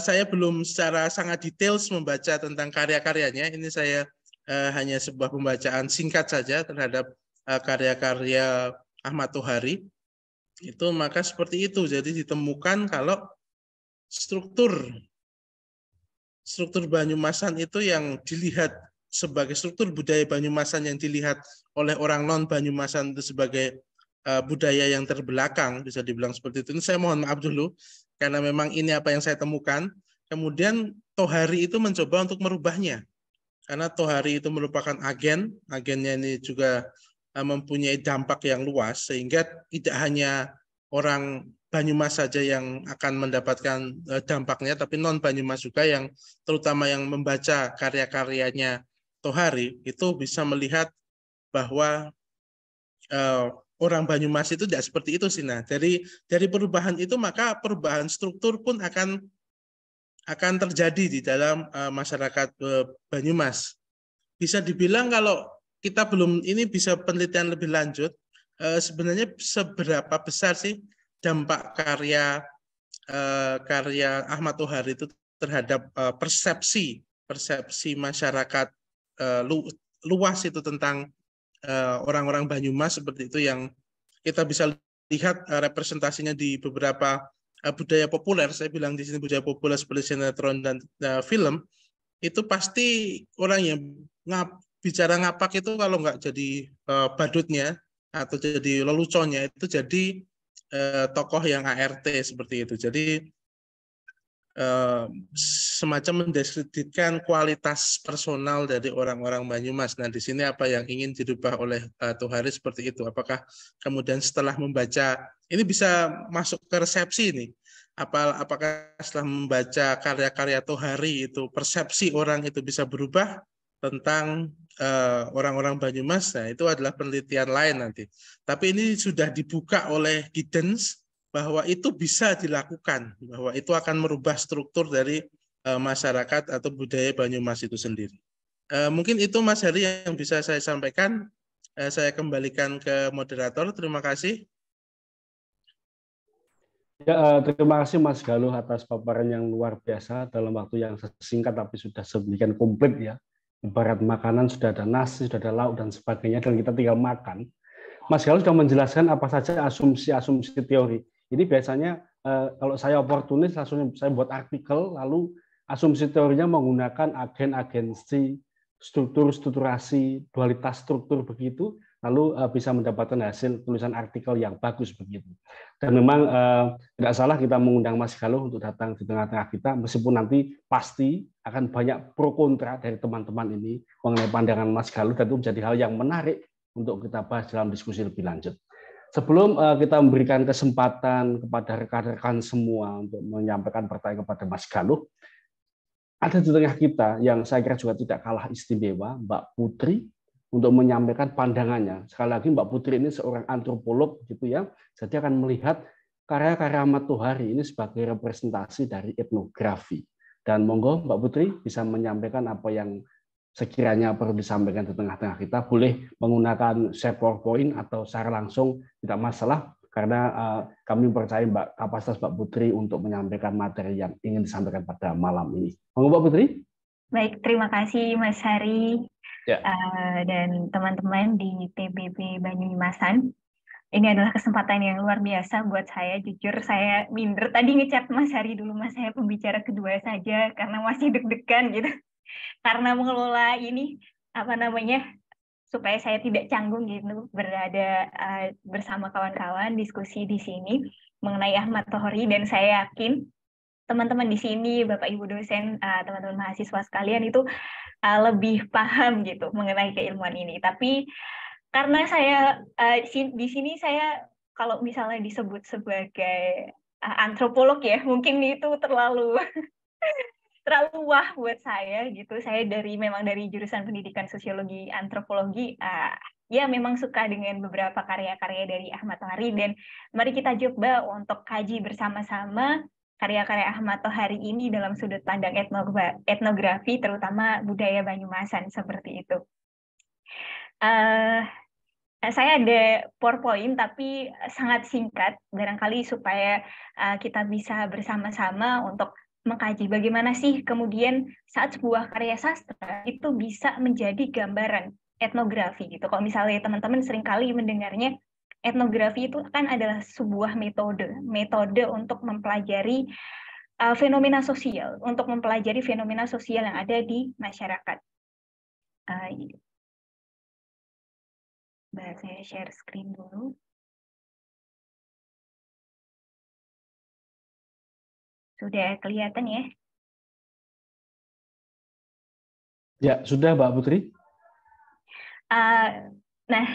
saya belum secara sangat detail membaca tentang karya-karyanya. Ini saya hanya sebuah pembacaan singkat saja terhadap karya-karya Ahmad Tohari. Itu maka seperti itu. Jadi ditemukan kalau struktur Banyumasan itu yang dilihat sebagai struktur budaya Banyumasan yang dilihat oleh orang non Banyumasan itu sebagai budaya yang terbelakang, bisa dibilang seperti itu. Ini saya mohon maaf dulu karena memang ini apa yang saya temukan. Kemudian Tohari itu mencoba untuk merubahnya. Karena Tohari itu merupakan agennya ini juga mempunyai dampak yang luas, sehingga tidak hanya orang Banyumas saja yang akan mendapatkan dampaknya, tapi non Banyumas juga yang terutama yang membaca karya-karyanya Tohari itu bisa melihat bahwa orang Banyumas itu tidak seperti itu sih. Nah, dari perubahan itu maka perubahan struktur pun akan terjadi di dalam masyarakat Banyumas. Bisa dibilang kalau kita belum ini bisa penelitian lebih lanjut, sebenarnya seberapa besar sih dampak karya Ahmad Tohari itu terhadap persepsi masyarakat luas itu tentang orang-orang Banyumas seperti itu, yang kita bisa lihat representasinya di beberapa budaya populer. Saya bilang di sini budaya populer seperti sinetron dan film, itu pasti orang yang bicara ngapak itu kalau nggak jadi badutnya atau jadi leluconnya, itu jadi tokoh yang ART seperti itu. Jadi semacam mendiskreditkan kualitas personal dari orang-orang Banyumas. Nah, di sini apa yang ingin dirubah oleh Tohari seperti itu? Apakah kemudian setelah membaca, ini bisa masuk ke resepsi ini, apakah setelah membaca karya-karya Tohari itu persepsi orang itu bisa berubah tentang orang-orang Banyumas? Nah, itu adalah penelitian lain nanti. Tapi ini sudah dibuka oleh Giddens, bahwa itu bisa dilakukan, bahwa itu akan merubah struktur dari masyarakat atau budaya Banyumas itu sendiri. Mungkin itu Mas Heri yang bisa saya sampaikan. Saya kembalikan ke moderator. Terima kasih. Ya, terima kasih Mas Galuh atas paparan yang luar biasa dalam waktu yang singkat tapi sudah sedemikian komplit ya. Ibarat makanan sudah ada nasi, sudah ada lauk dan sebagainya, dan kita tinggal makan. Mas Galuh sudah menjelaskan apa saja asumsi-asumsi teori. Ini biasanya kalau saya oportunis langsung saya buat artikel, lalu asumsi teorinya menggunakan agen-agensi, struktur-strukturasi, dualitas struktur begitu, lalu bisa mendapatkan hasil tulisan artikel yang bagus begitu. Dan memang tidak salah kita mengundang Mas Galuh untuk datang di tengah-tengah kita, meskipun nanti pasti akan banyak pro kontra dari teman-teman ini mengenai pandangan Mas Galuh, dan itu menjadi hal yang menarik untuk kita bahas dalam diskusi lebih lanjut. Sebelum kita memberikan kesempatan kepada rekan-rekan semua untuk menyampaikan pertanyaan kepada Mas Galuh, ada di tengah kita yang saya kira juga tidak kalah istimewa, Mbak Putri, untuk menyampaikan pandangannya. Sekali lagi Mbak Putri ini seorang antropolog gitu ya, jadi akan melihat karya-karya Ahmad Tohari ini sebagai representasi dari etnografi. Dan monggo Mbak Putri bisa menyampaikan apa yang sekiranya perlu disampaikan di tengah-tengah kita. Boleh menggunakan share PowerPoint atau secara langsung, tidak masalah, karena kami percaya kapasitas Mbak Putri untuk menyampaikan materi yang ingin disampaikan pada malam ini. Monggo Mbak Putri. Baik, terima kasih Mas Hari ya. Dan teman-teman di TBB Banyumasan. Ini adalah kesempatan yang luar biasa buat saya. Jujur saya minder tadi ngechat Mas Hari dulu, Mas, saya pembicara kedua saja karena masih deg-degan gitu. Karena mengelola ini supaya saya tidak canggung gitu berada bersama kawan-kawan diskusi di sini mengenai Ahmad Tohari, dan saya yakin teman-teman di sini, Bapak Ibu dosen, teman-teman mahasiswa sekalian itu lebih paham gitu mengenai keilmuan ini. Tapi karena saya di sini saya kalau misalnya disebut sebagai antropolog ya, mungkin itu terlalu wah buat saya gitu. Saya memang dari jurusan pendidikan sosiologi antropologi, ya memang suka dengan beberapa karya-karya dari Ahmad Tohari, dan mari kita coba untuk kaji bersama-sama karya-karya Ahmad Tohari ini dalam sudut pandang etnografi, terutama budaya Banyumasan seperti itu. Saya ada PowerPoint tapi sangat singkat, barangkali supaya kita bisa bersama-sama untuk mengkaji bagaimana sih kemudian saat sebuah karya sastra itu bisa menjadi gambaran etnografi gitu. Kalau misalnya teman-teman seringkali mendengarnya, etnografi itu kan adalah sebuah metode untuk mempelajari fenomena sosial, untuk mempelajari fenomena sosial yang ada di masyarakat. Saya share screen dulu. Sudah kelihatan ya? Ya, sudah Mbak Putri. Nah,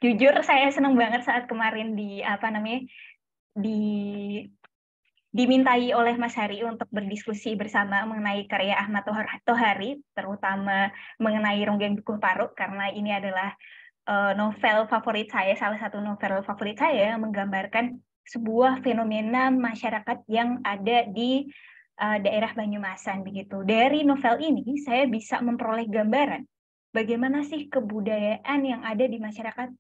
jujur saya senang banget saat kemarin dimintai oleh Mas Hari untuk berdiskusi bersama mengenai karya Ahmad Tohari, terutama mengenai Ronggeng Dukuh Paruk, karena ini adalah novel favorit saya, salah satu novel favorit saya yang menggambarkan sebuah fenomena masyarakat yang ada di daerah Banyumasan begitu. Dari novel ini saya bisa memperoleh gambaran bagaimana sih kebudayaan yang ada di masyarakat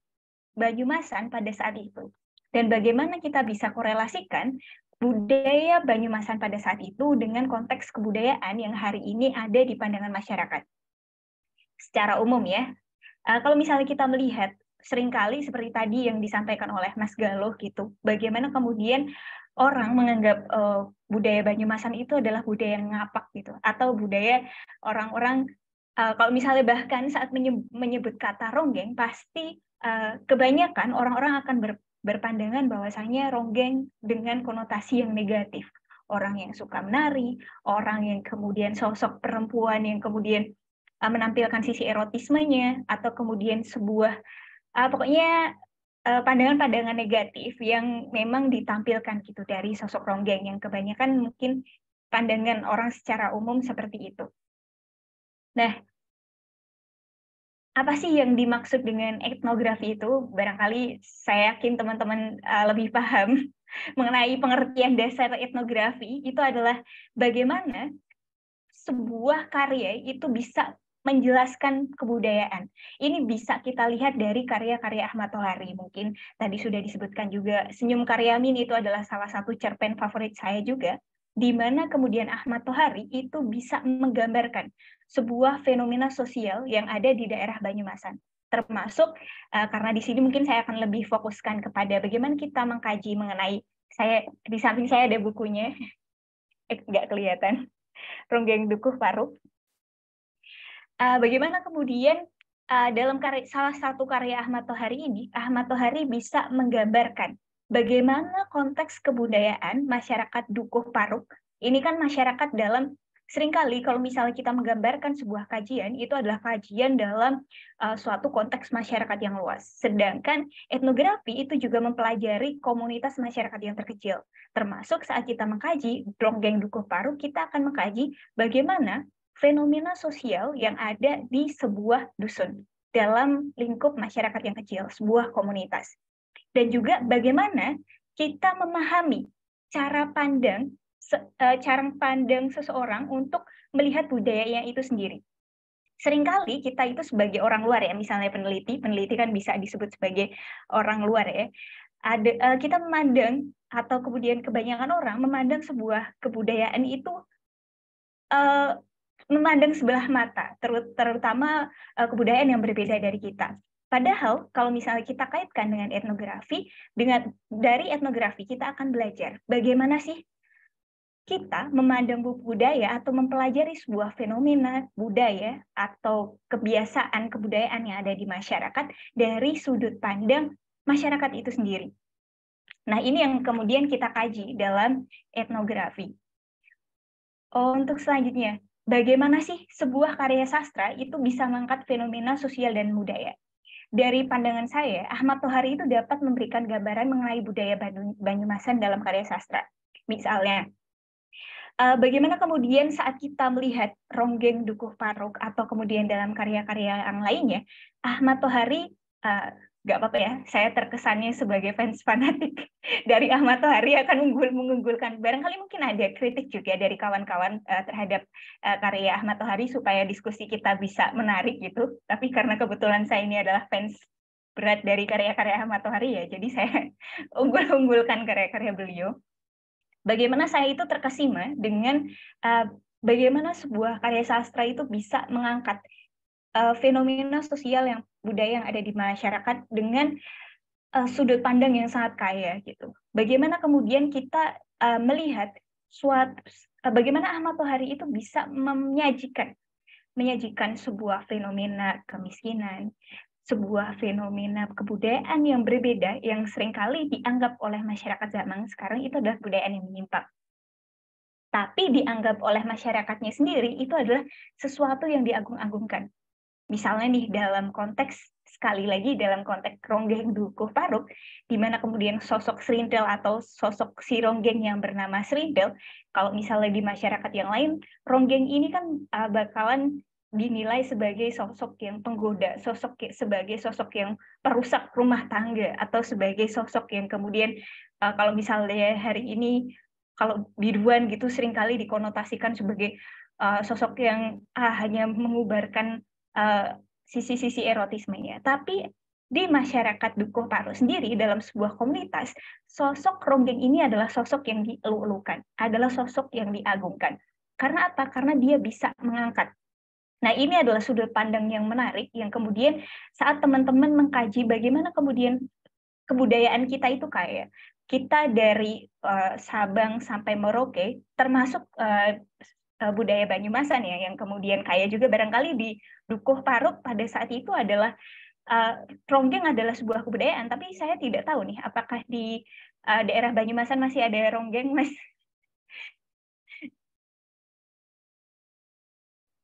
Banyumasan pada saat itu. Dan bagaimana kita bisa korelasikan budaya Banyumasan pada saat itu dengan konteks kebudayaan yang hari ini ada di pandangan masyarakat. Secara umum ya, kalau misalnya kita melihat seringkali seperti tadi yang disampaikan oleh Mas Galuh gitu, bagaimana kemudian orang menganggap budaya Banyumasan itu adalah budaya yang ngapak gitu, atau budaya orang-orang kalau misalnya bahkan saat menyebut kata ronggeng, pasti kebanyakan orang-orang akan berpandangan bahwasanya ronggeng dengan konotasi yang negatif. Orang yang suka menari, orang yang kemudian sosok perempuan yang kemudian menampilkan sisi erotismenya, atau kemudian sebuah pokoknya pandangan-pandangan negatif yang memang ditampilkan gitu dari sosok ronggeng, yang kebanyakan mungkin pandangan orang secara umum seperti itu. Nah, apa sih yang dimaksud dengan etnografi itu? Barangkali saya yakin teman-teman lebih paham mengenai pengertian dasar etnografi. Itu adalah bagaimana sebuah karya itu bisa menjelaskan kebudayaan. Ini bisa kita lihat dari karya-karya Ahmad Tohari. Mungkin tadi sudah disebutkan juga, Senyum Karyamin itu adalah salah satu cerpen favorit saya juga, di mana kemudian Ahmad Tohari itu bisa menggambarkan sebuah fenomena sosial yang ada di daerah Banyumasan. Termasuk, karena di sini mungkin saya akan lebih fokuskan kepada bagaimana kita mengkaji mengenai, di samping saya ada bukunya, nggak kelihatan, Ronggeng Dukuh Paruk. Bagaimana kemudian dalam salah satu karya Ahmad Tohari ini, Ahmad Tohari bisa menggambarkan bagaimana konteks kebudayaan masyarakat Dukuh Paruk. Ini kan masyarakat dalam, seringkali kalau misalnya kita menggambarkan sebuah kajian, itu adalah kajian dalam suatu konteks masyarakat yang luas. Sedangkan etnografi itu juga mempelajari komunitas masyarakat yang terkecil. Termasuk saat kita mengkaji Ronggeng Dukuh Paruk, kita akan mengkaji bagaimana fenomena sosial yang ada di sebuah dusun dalam lingkup masyarakat yang kecil, sebuah komunitas. Dan juga bagaimana kita memahami cara pandang seseorang untuk melihat budayanya itu sendiri. Seringkali kita itu sebagai orang luar ya, misalnya peneliti kan bisa disebut sebagai orang luar ya. Kita memandang, atau kemudian kebanyakan orang memandang sebuah kebudayaan itu memandang sebelah mata, terutama kebudayaan yang berbeda dari kita. Padahal kalau misalnya kita kaitkan dengan etnografi, dari etnografi kita akan belajar bagaimana sih kita memandang budaya atau mempelajari sebuah fenomena budaya atau kebiasaan kebudayaan yang ada di masyarakat dari sudut pandang masyarakat itu sendiri. Nah, ini yang kemudian kita kaji dalam etnografi. Untuk selanjutnya, bagaimana sih sebuah karya sastra itu bisa mengangkat fenomena sosial dan budaya? Dari pandangan saya, Ahmad Tohari itu dapat memberikan gambaran mengenai budaya Banyumasan dalam karya sastra. Misalnya, bagaimana kemudian saat kita melihat Ronggeng Dukuh Paruk atau kemudian dalam karya-karya yang lainnya, Ahmad Tohari, nggak apa-apa ya, saya terkesannya sebagai fans fanatik dari Ahmad Tohari akan mengunggulkan. Barangkali mungkin ada kritik juga dari kawan-kawan terhadap karya Ahmad Tohari supaya diskusi kita bisa menarik gitu. Tapi karena kebetulan saya ini adalah fans berat dari karya-karya Ahmad Tohari ya, jadi saya unggulkan karya-karya beliau. Bagaimana saya itu terkesima dengan bagaimana sebuah karya sastra itu bisa mengangkat fenomena sosial yang budaya yang ada di masyarakat dengan sudut pandang yang sangat kaya gitu. Bagaimana kemudian kita melihat bagaimana Ahmad Tohari itu bisa menyajikan sebuah fenomena kemiskinan, sebuah fenomena kebudayaan yang berbeda yang seringkali dianggap oleh masyarakat zaman sekarang itu adalah kebudayaan yang menyimpang. Tapi dianggap oleh masyarakatnya sendiri itu adalah sesuatu yang diagung-agungkan. Misalnya nih dalam konteks, sekali lagi dalam konteks Ronggeng Dukuh Paruk, di mana kemudian sosok Serintil atau sosok si Ronggeng yang bernama Serintil, kalau misalnya di masyarakat yang lain, Ronggeng ini kan bakalan dinilai sebagai sosok yang penggoda, sebagai sosok yang perusak rumah tangga, atau sebagai sosok yang kemudian kalau misalnya hari ini kalau biduan gitu seringkali dikonotasikan sebagai sosok yang hanya mengubarkan sisi-sisi erotismenya. Tapi di masyarakat Dukuh Paro sendiri, dalam sebuah komunitas, sosok Ronggeng ini adalah sosok yang dielu-elukan, adalah sosok yang diagungkan. Karena apa? Karena dia bisa mengangkat. Nah, ini adalah sudut pandang yang menarik, yang kemudian saat teman-teman mengkaji bagaimana kemudian kebudayaan kita itu kaya. Kita dari Sabang sampai Merauke, termasuk budaya Banyumasan ya, yang kemudian kaya juga barangkali di Dukuh Paro pada saat itu adalah ronggeng adalah sebuah kebudayaan, tapi saya tidak tahu nih apakah di daerah Banyumasan masih ada ronggeng, Mas?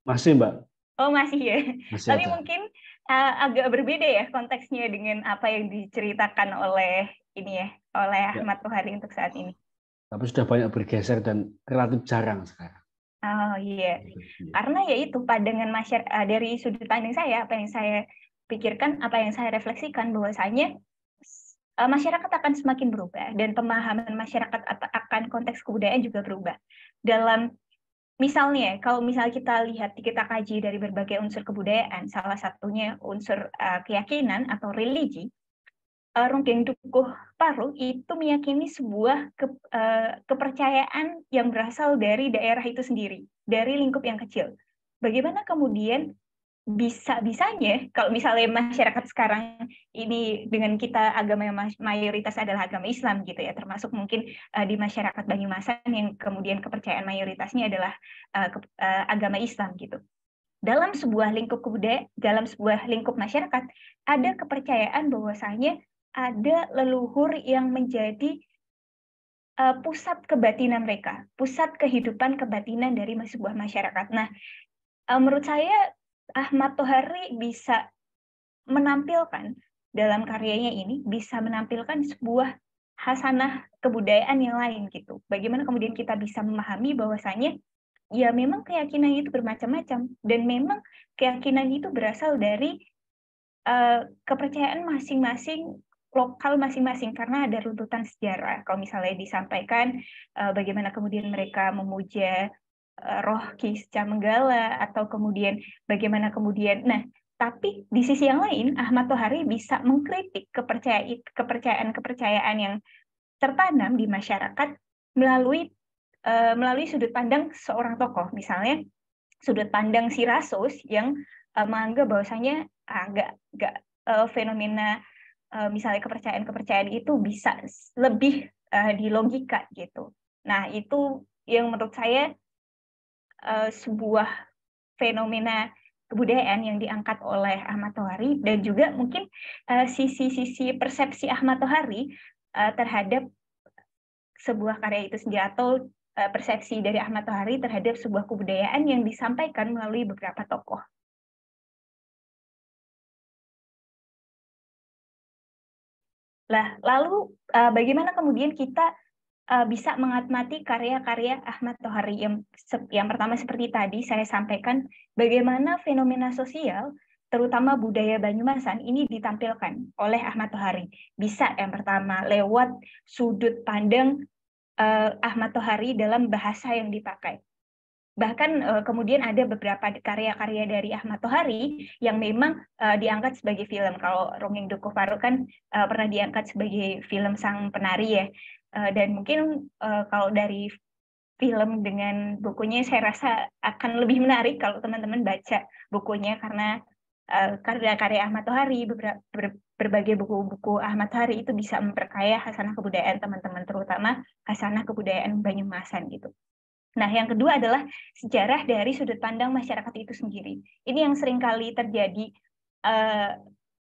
Masih, Mbak. Oh, masih ya. Masih Tapi ada. mungkin agak berbeda ya konteksnya dengan apa yang diceritakan oleh ini ya, oleh Ahmad Tohari untuk saat ini. Tapi sudah banyak bergeser dan relatif jarang sekarang. Oh iya, karena ya itu pandangan masyarakat dari sudut pandang saya, apa yang saya pikirkan, apa yang saya refleksikan bahwasanya masyarakat akan semakin berubah dan pemahaman masyarakat akan konteks kebudayaan juga berubah. Dalam misalnya, kalau misalnya kita kaji dari berbagai unsur kebudayaan, salah satunya unsur keyakinan atau religi, Ronggeng Dukuh Paro itu meyakini sebuah kepercayaan yang berasal dari daerah itu sendiri, dari lingkup yang kecil. Bagaimana kemudian bisa-bisanya, kalau misalnya masyarakat sekarang ini dengan kita agama yang mayoritas adalah agama Islam gitu ya, termasuk mungkin di masyarakat Banyumasan yang kemudian kepercayaan mayoritasnya adalah agama Islam gitu. Dalam sebuah lingkup kebudayaan, dalam sebuah lingkup masyarakat, ada kepercayaan bahwasanya ada leluhur yang menjadi pusat kebatinan mereka, pusat kehidupan kebatinan dari sebuah masyarakat. Nah, menurut saya Ahmad Tohari bisa menampilkan dalam karyanya ini, bisa menampilkan sebuah hasanah kebudayaan yang lain gitu. Bagaimana kemudian kita bisa memahami bahwasanya ya memang keyakinan itu bermacam-macam, dan memang keyakinan itu berasal dari kepercayaan masing-masing, lokal masing-masing, karena ada runtutan sejarah. Kalau misalnya disampaikan bagaimana kemudian mereka memuja roh Ki Secamanggala, atau kemudian bagaimana kemudian, nah tapi di sisi yang lain Ahmad Tohari bisa mengkritik kepercayaan yang tertanam di masyarakat melalui sudut pandang seorang tokoh, misalnya sudut pandang si Rasos yang menganggap bahwasanya fenomena misalnya kepercayaan itu bisa lebih di logika gitu. Nah, itu yang menurut saya sebuah fenomena kebudayaan yang diangkat oleh Ahmad Tohari, dan juga mungkin sisi-sisi persepsi Ahmad Tohari terhadap sebuah karya itu sendiri, atau persepsi dari Ahmad Tohari terhadap sebuah kebudayaan yang disampaikan melalui beberapa tokoh. Lalu bagaimana kemudian kita bisa mengamati karya-karya Ahmad Tohari? Yang pertama seperti tadi saya sampaikan, bagaimana fenomena sosial, terutama budaya Banyumasan ini ditampilkan oleh Ahmad Tohari. Bisa yang pertama lewat sudut pandang Ahmad Tohari dalam bahasa yang dipakai. Bahkan kemudian ada beberapa karya-karya dari Ahmad Tohari yang memang diangkat sebagai film. Kalau Ronggeng Dukuh Paro kan pernah diangkat sebagai film Sang Penari ya. Dan mungkin kalau dari film dengan bukunya saya rasa akan lebih menarik kalau teman-teman baca bukunya, karena karya-karya Ahmad Tohari, berbagai buku-buku Ahmad Tohari itu bisa memperkaya hasanah kebudayaan teman-teman, terutama hasanah kebudayaan Banyumasan gitu. Nah, yang kedua adalah sejarah dari sudut pandang masyarakat itu sendiri. Ini yang seringkali terjadi,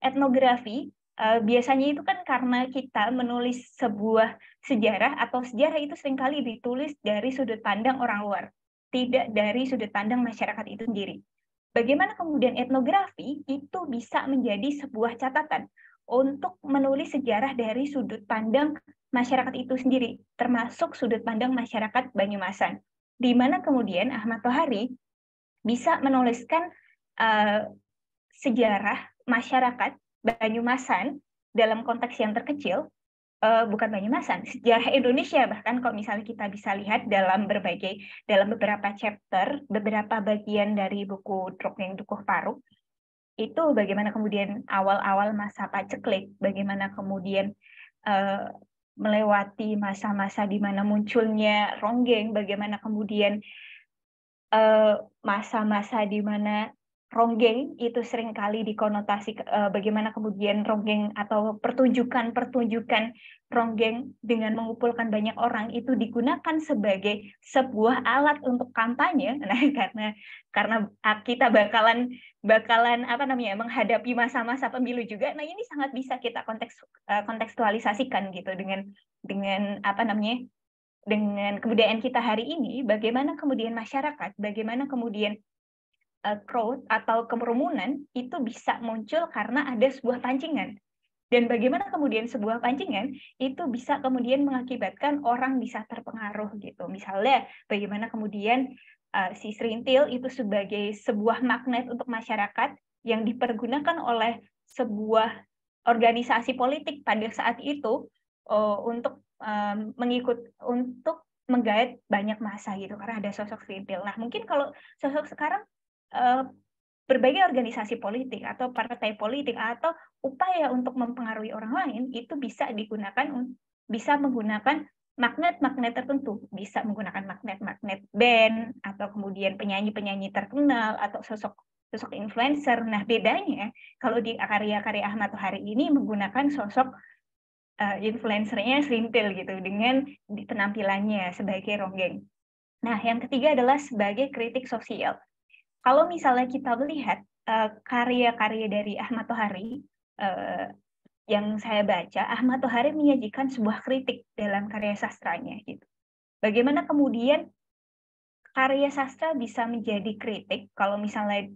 etnografi. Biasanya itu kan karena kita menulis sebuah sejarah, atau sejarah itu seringkali ditulis dari sudut pandang orang luar, tidak dari sudut pandang masyarakat itu sendiri. Bagaimana kemudian etnografi itu bisa menjadi sebuah catatan untuk menulis sejarah dari sudut pandang masyarakat itu sendiri, termasuk sudut pandang masyarakat Banyumasan, di mana kemudian Ahmad Tohari bisa menuliskan sejarah masyarakat Banyumasan dalam konteks yang terkecil, bukan Banyumasan, sejarah Indonesia, bahkan kalau misalnya kita bisa lihat dalam beberapa chapter, beberapa bagian dari buku Dongeng Dukuh Paruk, itu bagaimana kemudian awal-awal masa paceklik, bagaimana kemudian melewati masa-masa di mana munculnya ronggeng, bagaimana kemudian masa-masa di mana ronggeng itu seringkali dikonotasi bagaimana kemudian ronggeng atau pertunjukan ronggeng dengan mengumpulkan banyak orang itu digunakan sebagai sebuah alat untuk kampanye. Nah, karena kita bakalan menghadapi masa-masa pemilu juga. Nah, ini sangat bisa kita kontekstualisasikan gitu dengan dengan kebudayaan kita hari ini, bagaimana kemudian masyarakat, bagaimana kemudian crowd atau kerumunan itu bisa muncul karena ada sebuah pancingan. Dan bagaimana kemudian sebuah pancingan itu bisa kemudian mengakibatkan orang bisa terpengaruh gitu. Misalnya bagaimana kemudian si serintil itu sebagai sebuah magnet untuk masyarakat yang dipergunakan oleh sebuah organisasi politik pada saat itu untuk menggait banyak massa gitu karena ada sosok serintil. Nah, mungkin kalau sosok sekarang berbagai organisasi politik atau partai politik atau upaya untuk mempengaruhi orang lain itu bisa menggunakan magnet-magnet tertentu, bisa menggunakan magnet-magnet band atau kemudian penyanyi-penyanyi terkenal atau sosok influencer. Nah, bedanya kalau di karya-karya Ahmad Tohari ini menggunakan sosok influencernya serintil gitu dengan penampilannya sebagai ronggeng. Nah, yang ketiga adalah sebagai kritik sosial. Kalau misalnya kita melihat karya-karya dari Ahmad Tohari yang saya baca, Ahmad Tohari menyajikan sebuah kritik dalam karya sastranya gitu. Bagaimana kemudian karya sastra bisa menjadi kritik kalau misalnya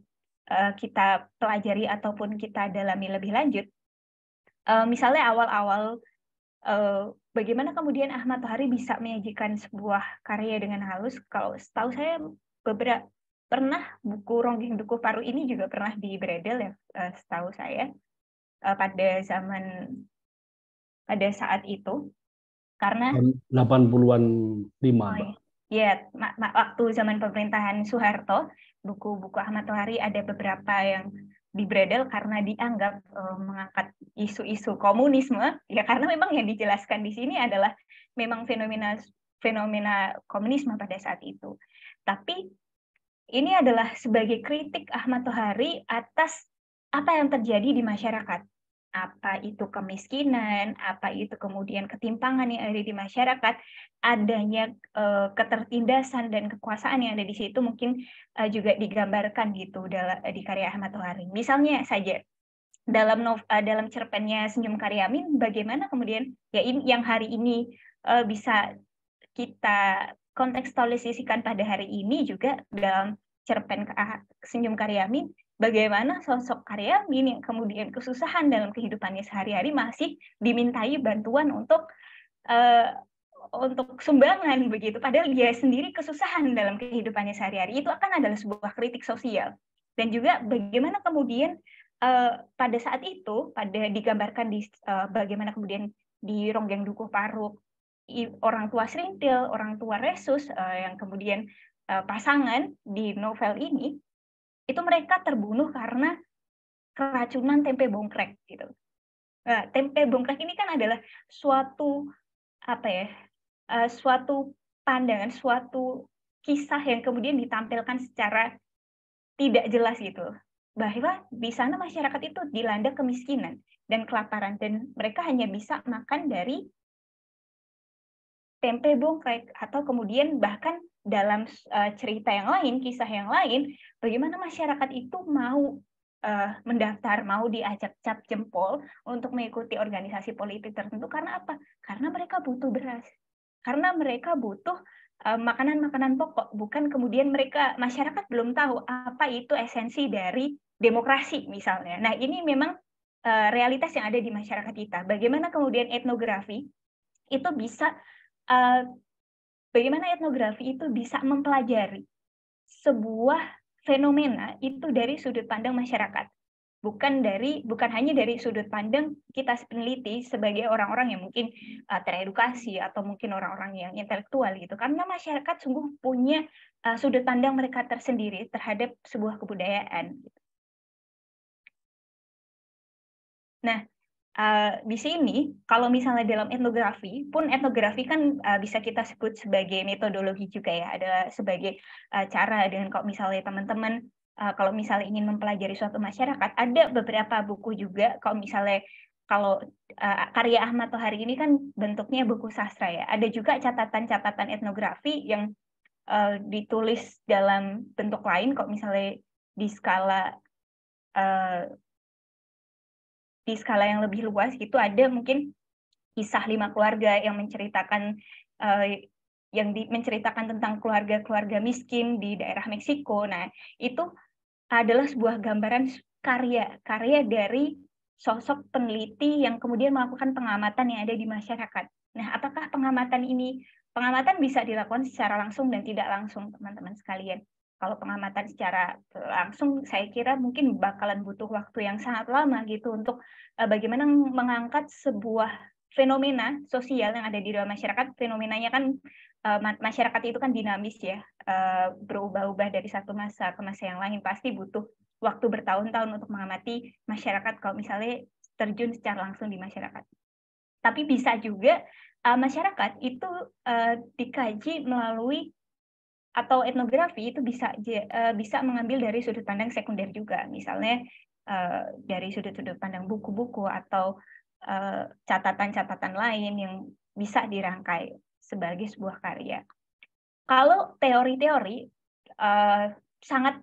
kita pelajari ataupun kita dalami lebih lanjut. Misalnya awal-awal bagaimana kemudian Ahmad Tohari bisa menyajikan sebuah karya dengan halus. Kalau setahu saya pernah buku Ronggeng Dukuh Paruk ini juga pernah di-bredel ya, setahu saya pada saat itu, karena 80-an 5. Ya, waktu zaman pemerintahan Soeharto, buku-buku Ahmad Tohari ada beberapa yang di-bredel karena dianggap mengangkat isu-isu komunisme, ya karena memang yang dijelaskan di sini adalah memang fenomena komunisme pada saat itu. Tapi ini adalah sebagai kritik Ahmad Tohari atas apa yang terjadi di masyarakat. Apa itu kemiskinan, apa itu kemudian ketimpangan yang ada di masyarakat, adanya ketertindasan dan kekuasaan yang ada di situ mungkin juga digambarkan gitu di karya Ahmad Tohari. Misalnya saja dalam cerpennya Senyum Karyamin, bagaimana kemudian ya yang hari ini bisa kita kontekstualisasikan pada hari ini juga dalam cerpen Senyum Karyamin, bagaimana sosok Karyamin yang kemudian kesusahan dalam kehidupannya sehari-hari masih dimintai bantuan untuk sumbangan begitu, padahal dia sendiri kesusahan dalam kehidupannya sehari-hari. Itu akan adalah sebuah kritik sosial. Dan juga bagaimana kemudian pada saat itu digambarkan di bagaimana kemudian di Ronggeng Dukuh Paruk, orang tua serintil, orang tua resus yang kemudian pasangan di novel ini, itu mereka terbunuh karena keracunan tempe bongkrek gitu. Tempe bongkrek ini kan adalah suatu suatu pandangan, suatu kisah yang kemudian ditampilkan secara tidak jelas gitu, bahwa di sana masyarakat itu dilanda kemiskinan dan kelaparan dan mereka hanya bisa makan dari tempe bongkrek, atau kemudian bahkan dalam cerita yang lain, kisah yang lain, bagaimana masyarakat itu mau mendaftar, mau diajak cap jempol untuk mengikuti organisasi politik tertentu karena apa? Karena mereka butuh beras, karena mereka butuh makanan-makanan pokok, bukan kemudian masyarakat belum tahu apa itu esensi dari demokrasi misalnya. Nah, ini memang realitas yang ada di masyarakat kita. Bagaimana kemudian etnografi itu bisa bagaimana etnografi itu bisa mempelajari sebuah fenomena itu dari sudut pandang masyarakat, bukan hanya dari sudut pandang kita peneliti sebagai orang-orang yang mungkin teredukasi atau mungkin orang-orang yang intelektual gitu, karena masyarakat sungguh punya sudut pandang mereka tersendiri terhadap sebuah kebudayaan. Nah, di sini kalau misalnya dalam etnografi pun, etnografi kan bisa kita sebut sebagai metodologi juga ya, ada sebagai cara dengan kalau misalnya teman-teman kalau misalnya ingin mempelajari suatu masyarakat, ada beberapa buku juga. Kalau karya Ahmad Tohari ini kan bentuknya buku sastra ya, ada juga catatan-catatan etnografi yang ditulis dalam bentuk lain. Kalau misalnya di skala yang lebih luas gitu, ada mungkin kisah 5 keluarga yang menceritakan tentang keluarga-keluarga miskin di daerah Meksiko. Nah, itu adalah sebuah gambaran karya dari sosok peneliti yang kemudian melakukan pengamatan yang ada di masyarakat. Nah, apakah pengamatan bisa dilakukan secara langsung dan tidak langsung, teman-teman sekalian? Kalau pengamatan secara langsung, saya kira mungkin bakalan butuh waktu yang sangat lama gitu untuk bagaimana mengangkat sebuah fenomena sosial yang ada di dalam masyarakat. Fenomenanya kan masyarakat itu kan dinamis ya, berubah-ubah dari satu masa ke masa yang lain. Pasti butuh waktu bertahun-tahun untuk mengamati masyarakat kalau misalnya terjun secara langsung di masyarakat. Tapi bisa juga masyarakat itu dikaji melalui, atau etnografi itu bisa mengambil dari sudut pandang sekunder juga, misalnya dari sudut-sudut pandang buku-buku atau catatan-catatan lain yang bisa dirangkai sebagai sebuah karya. Kalau teori-teori, sangat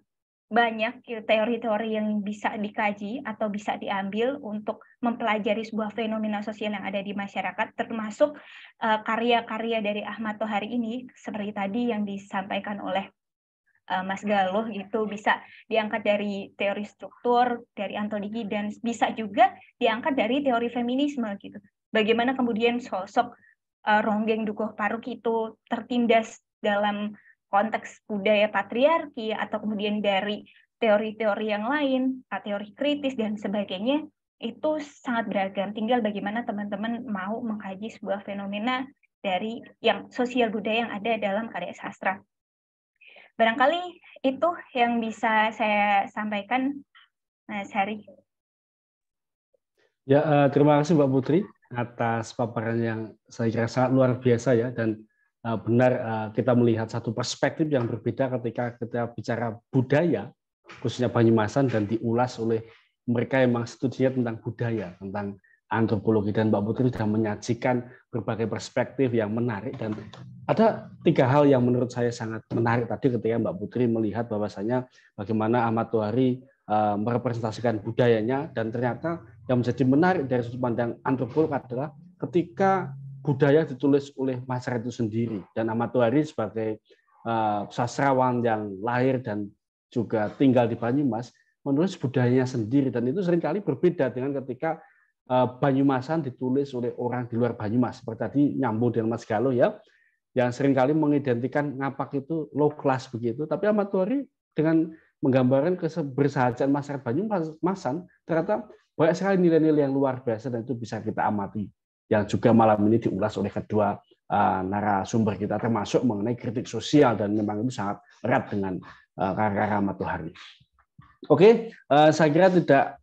banyak teori-teori yang bisa dikaji atau bisa diambil untuk mempelajari sebuah fenomena sosial yang ada di masyarakat, termasuk karya-karya dari Ahmad Tohari ini, seperti tadi yang disampaikan oleh Mas Galuh gitu, bisa diangkat dari teori struktur, dari Anthony Giddens, bisa juga diangkat dari teori feminisme gitu. Bagaimana kemudian sosok Ronggeng Dukuh Paruk itu tertindas dalam konteks budaya patriarki, atau kemudian dari teori-teori yang lain, teori kritis dan sebagainya, itu sangat beragam. Tinggal bagaimana teman-teman mau mengkaji sebuah fenomena dari yang sosial budaya yang ada dalam karya sastra. Barangkali itu yang bisa saya sampaikan, Mas Hari. Ya, terima kasih Mbak Putri atas paparan yang saya kira sangat luar biasa ya, dan benar kita melihat satu perspektif yang berbeda ketika kita bicara budaya, khususnya Banyumasan, dan diulas oleh mereka yang memang studinya tentang budaya, tentang antropologi, dan Mbak Putri sudah menyajikan berbagai perspektif yang menarik. Dan ada 3 hal yang menurut saya sangat menarik tadi ketika Mbak Putri melihat bahwasanya bagaimana Ahmad Tohari merepresentasikan budayanya, dan ternyata yang menjadi menarik dari sudut pandang antropolog adalah ketika budaya ditulis oleh masyarakat itu sendiri, dan Ahmad Tohari sebagai sastrawan yang lahir dan juga tinggal di Banyumas menulis budayanya sendiri, dan itu seringkali berbeda dengan ketika Banyumasan ditulis oleh orang di luar Banyumas. Seperti tadi nyambung dengan Mas Galuh ya, yang seringkali mengidentikan Ngapak itu low class begitu, tapi Ahmad Tohari dengan menggambarkan kebersahajan masyarakat Banyumasan ternyata banyak sekali nilai-nilai yang luar biasa, dan itu bisa kita amati, yang juga malam ini diulas oleh kedua narasumber kita, termasuk mengenai kritik sosial, dan memang itu sangat erat dengan karya Ahmad Tohari. Oke, saya kira tidak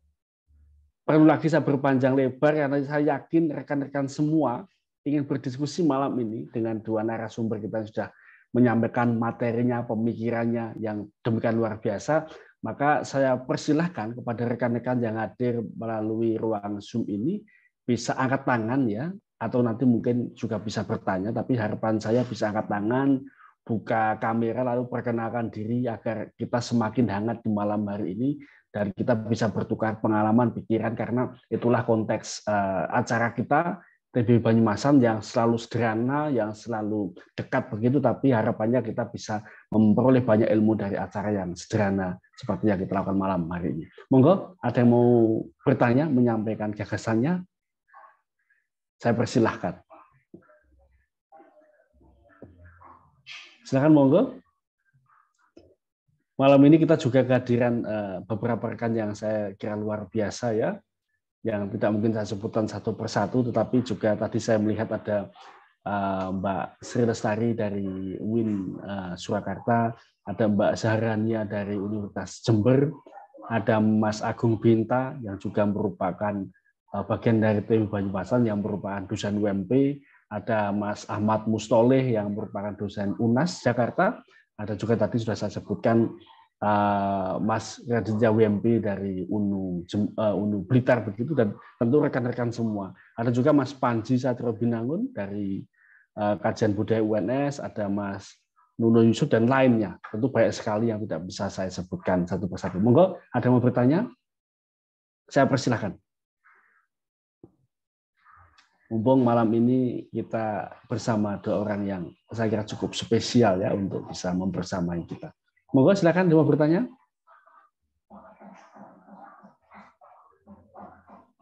perlu lagi saya berpanjang lebar, karena saya yakin rekan-rekan semua ingin berdiskusi malam ini dengan 2 narasumber kita yang sudah menyampaikan materinya, pemikirannya yang demikian luar biasa. Maka saya persilahkan kepada rekan-rekan yang hadir melalui ruang Zoom ini bisa angkat tangan ya, atau nanti mungkin juga bisa bertanya, tapi harapan saya bisa angkat tangan, buka kamera, lalu perkenalkan diri agar kita semakin hangat di malam hari ini dan kita bisa bertukar pengalaman, pikiran, karena itulah konteks acara kita TBB Banyumasan yang selalu sederhana, yang selalu dekat begitu, tapi harapannya kita bisa memperoleh banyak ilmu dari acara yang sederhana seperti yang kita lakukan malam hari ini. Monggo, ada yang mau bertanya, menyampaikan gagasannya? Saya persilahkan. Silakan, monggo. malam ini kita juga kehadiran beberapa rekan yang saya kira luar biasa ya, yang tidak mungkin saya sebutkan satu persatu, tetapi juga tadi saya melihat ada Mbak Sri Lestari dari UIN Surakarta, ada Mbak Zahrania dari Universitas Jember, ada Mas Agung Binta yang juga merupakan bagian dari tim Banyumasan yang merupakan dosen UMP, ada Mas Ahmad Mustoleh yang merupakan dosen UNAS Jakarta, ada juga tadi sudah saya sebutkan Mas Raditya WMP dari UNU Blitar begitu, dan tentu rekan-rekan semua. Ada juga Mas Panji Satrio Binangun dari Kajian Budaya UNS, ada Mas Nuno Yusuf dan lainnya. Tentu banyak sekali yang tidak bisa saya sebutkan satu persatu. Monggo, ada yang mau bertanya? Saya persilahkan. Mumpung malam ini kita bersama dua orang yang saya kira cukup spesial ya untuk bisa membersamai kita. Monggo silakan mau bertanya.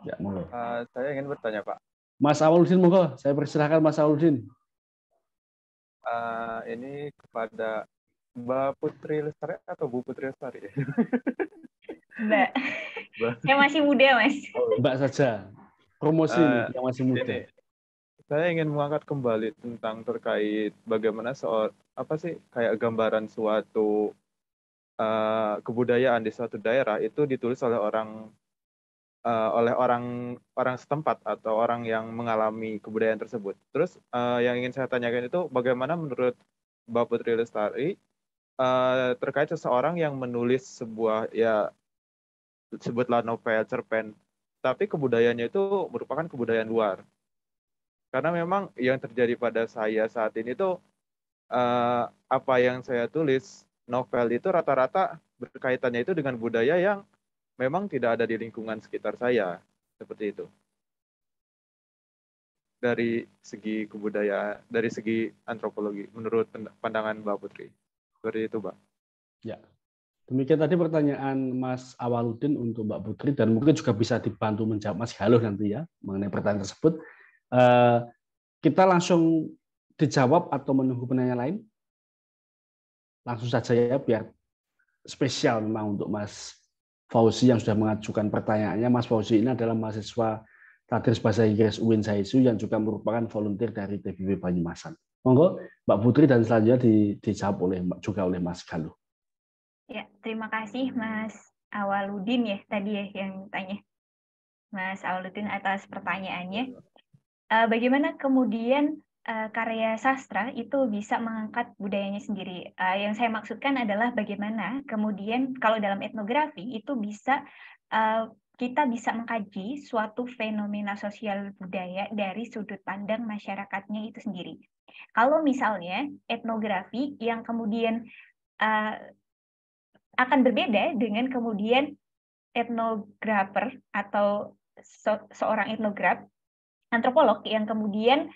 Ya, monggo. Saya ingin bertanya, Pak. Mas Awaludin, monggo. Saya persilahkan Mas Awaludin. Ini kepada Mbak Putri Lestari atau Bu Putri Lestari? Mbak. Yang masih muda, Mas. Mbak saja. Promosi yang masih muda. Ini, saya ingin mengangkat kembali tentang terkait bagaimana kayak gambaran suatu kebudayaan di suatu daerah itu ditulis oleh orang setempat atau orang yang mengalami kebudayaan tersebut. Terus yang ingin saya tanyakan itu bagaimana menurut Mbak Putri Lestari terkait seseorang yang menulis sebuah, ya sebutlah novel, cerpen, tapi kebudayaannya itu merupakan kebudayaan luar. Karena memang yang terjadi pada saya saat ini tuh apa yang saya tulis novel itu rata-rata berkaitannya itu dengan budaya yang memang tidak ada di lingkungan sekitar saya, seperti itu. Dari segi kebudayaan, dari segi antropologi, menurut pandangan Mbak Putri. Seperti itu, Mbak. Ya. Demikian tadi pertanyaan Mas Awaludin untuk Mbak Putri, dan mungkin juga bisa dibantu menjawab Mas Galuh nanti ya mengenai pertanyaan tersebut. Kita langsung dijawab atau menunggu penanya lain? Langsung saja ya, biar spesial memang untuk Mas Fauzi yang sudah mengajukan pertanyaannya. Mas Fauzi ini adalah mahasiswa Tadris Bahasa Inggris UIN SAISU yang juga merupakan volunteer dari TBB Banyumasan. Monggo Mbak Putri, dan selanjutnya dijawab juga oleh Mas Galuh. Ya, terima kasih Mas Awaludin ya tadi ya yang tanya. Mas Awaludin atas pertanyaannya. Bagaimana kemudian karya sastra itu bisa mengangkat budayanya sendiri? Yang saya maksudkan adalah bagaimana kemudian kalau dalam etnografi itu bisa kita bisa mengkaji suatu fenomena sosial budaya dari sudut pandang masyarakatnya itu sendiri. Kalau misalnya etnografi yang kemudian akan berbeda dengan kemudian etnografer atau seorang etnograf, antropolog yang kemudian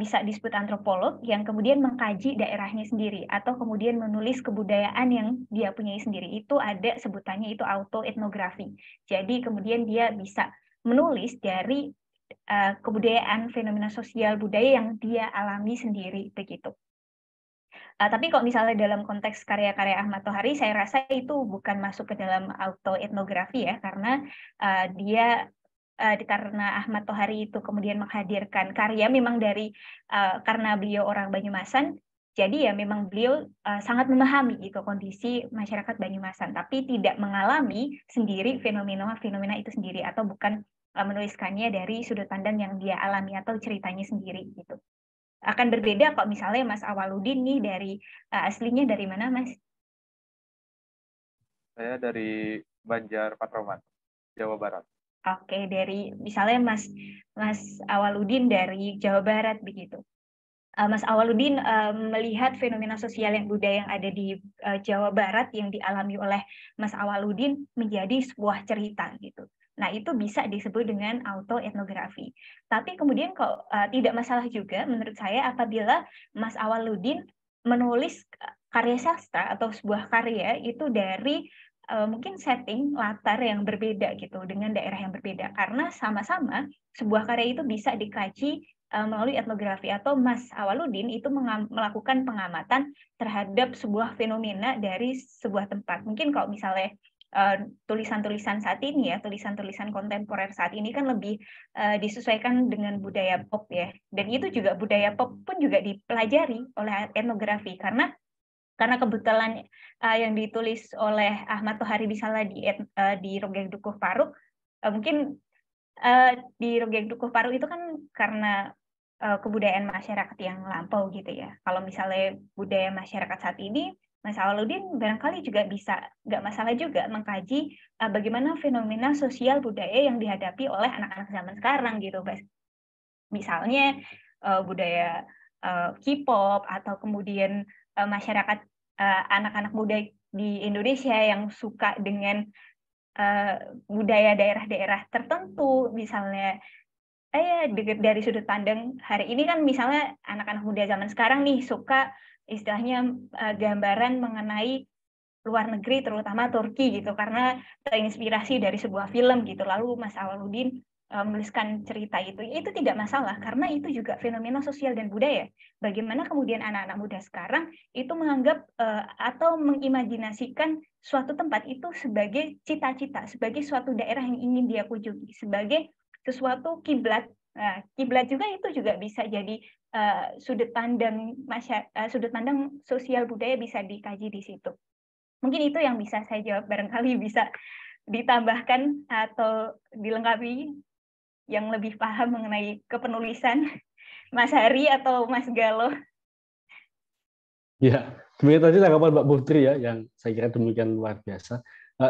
bisa disebut antropolog yang kemudian mengkaji daerahnya sendiri atau kemudian menulis kebudayaan yang dia punyai sendiri. Itu ada sebutannya itu autoetnografi. Jadi kemudian dia bisa menulis dari kebudayaan fenomena sosial budaya yang dia alami sendiri begitu. Tapi kalau misalnya dalam konteks karya-karya Ahmad Tohari, saya rasa itu bukan masuk ke dalam autoetnografi ya, karena karena Ahmad Tohari itu kemudian menghadirkan karya memang dari karena beliau orang Banyumasan, jadi ya memang beliau sangat memahami gitu kondisi masyarakat Banyumasan, tapi tidak mengalami sendiri fenomena itu sendiri atau bukan menuliskannya dari sudut pandang yang dia alami atau ceritanya sendiri gitu. Akan berbeda kok misalnya Mas Awaludin nih dari aslinya dari mana Mas? Saya dari Banjar Patroman, Jawa Barat. Oke, dari misalnya Mas Awaludin dari Jawa Barat begitu. Mas Awaludin melihat fenomena sosial yang budaya yang ada di Jawa Barat yang dialami oleh Mas Awaludin menjadi sebuah cerita gitu. Nah, itu bisa disebut dengan autoetnografi. Tapi kemudian kok tidak masalah juga menurut saya apabila Mas Awaludin menulis karya sastra atau sebuah karya itu dari mungkin setting latar yang berbeda gitu dengan daerah yang berbeda, karena sama-sama sebuah karya itu bisa dikaji melalui etnografi atau Mas Awaludin itu melakukan pengamatan terhadap sebuah fenomena dari sebuah tempat. Mungkin kalau misalnya tulisan-tulisan saat ini ya, tulisan-tulisan kontemporer saat ini kan lebih disesuaikan dengan budaya pop ya. Dan itu juga budaya pop pun juga dipelajari oleh etnografi karena kebetulan yang ditulis oleh Ahmad Tohari Bisala di Rogeng Dukuh Paruk, mungkin di Rogeng Dukuh Paruk itu kan karena kebudayaan masyarakat yang lampau gitu ya. Kalau misalnya budaya masyarakat saat ini, Mas Awaludin barangkali juga bisa, nggak masalah juga mengkaji bagaimana fenomena sosial budaya yang dihadapi oleh anak-anak zaman sekarang gitu, Mas. Misalnya budaya K-pop atau kemudian masyarakat anak-anak muda di Indonesia yang suka dengan budaya daerah-daerah tertentu, misalnya dari sudut pandang hari ini kan misalnya anak-anak muda zaman sekarang nih suka istilahnya gambaran mengenai luar negeri terutama Turki gitu karena terinspirasi dari sebuah film gitu, lalu Mas Awaludin menuliskan cerita itu tidak masalah karena itu juga fenomena sosial dan budaya. Bagaimana kemudian anak-anak muda sekarang itu menganggap atau mengimajinasikan suatu tempat itu sebagai cita-cita, sebagai suatu daerah yang ingin dia kunjungi, sebagai sesuatu kiblat. Nah, kiblat juga itu juga bisa jadi sudut pandang sosial budaya bisa dikaji di situ. Mungkin itu yang bisa saya jawab, barangkali bisa ditambahkan atau dilengkapi yang lebih paham mengenai kepenulisan Mas Hari atau Mas Galo. Ya, demikian tadi tanggapan Mbak Putri ya, yang saya kira demikian luar biasa.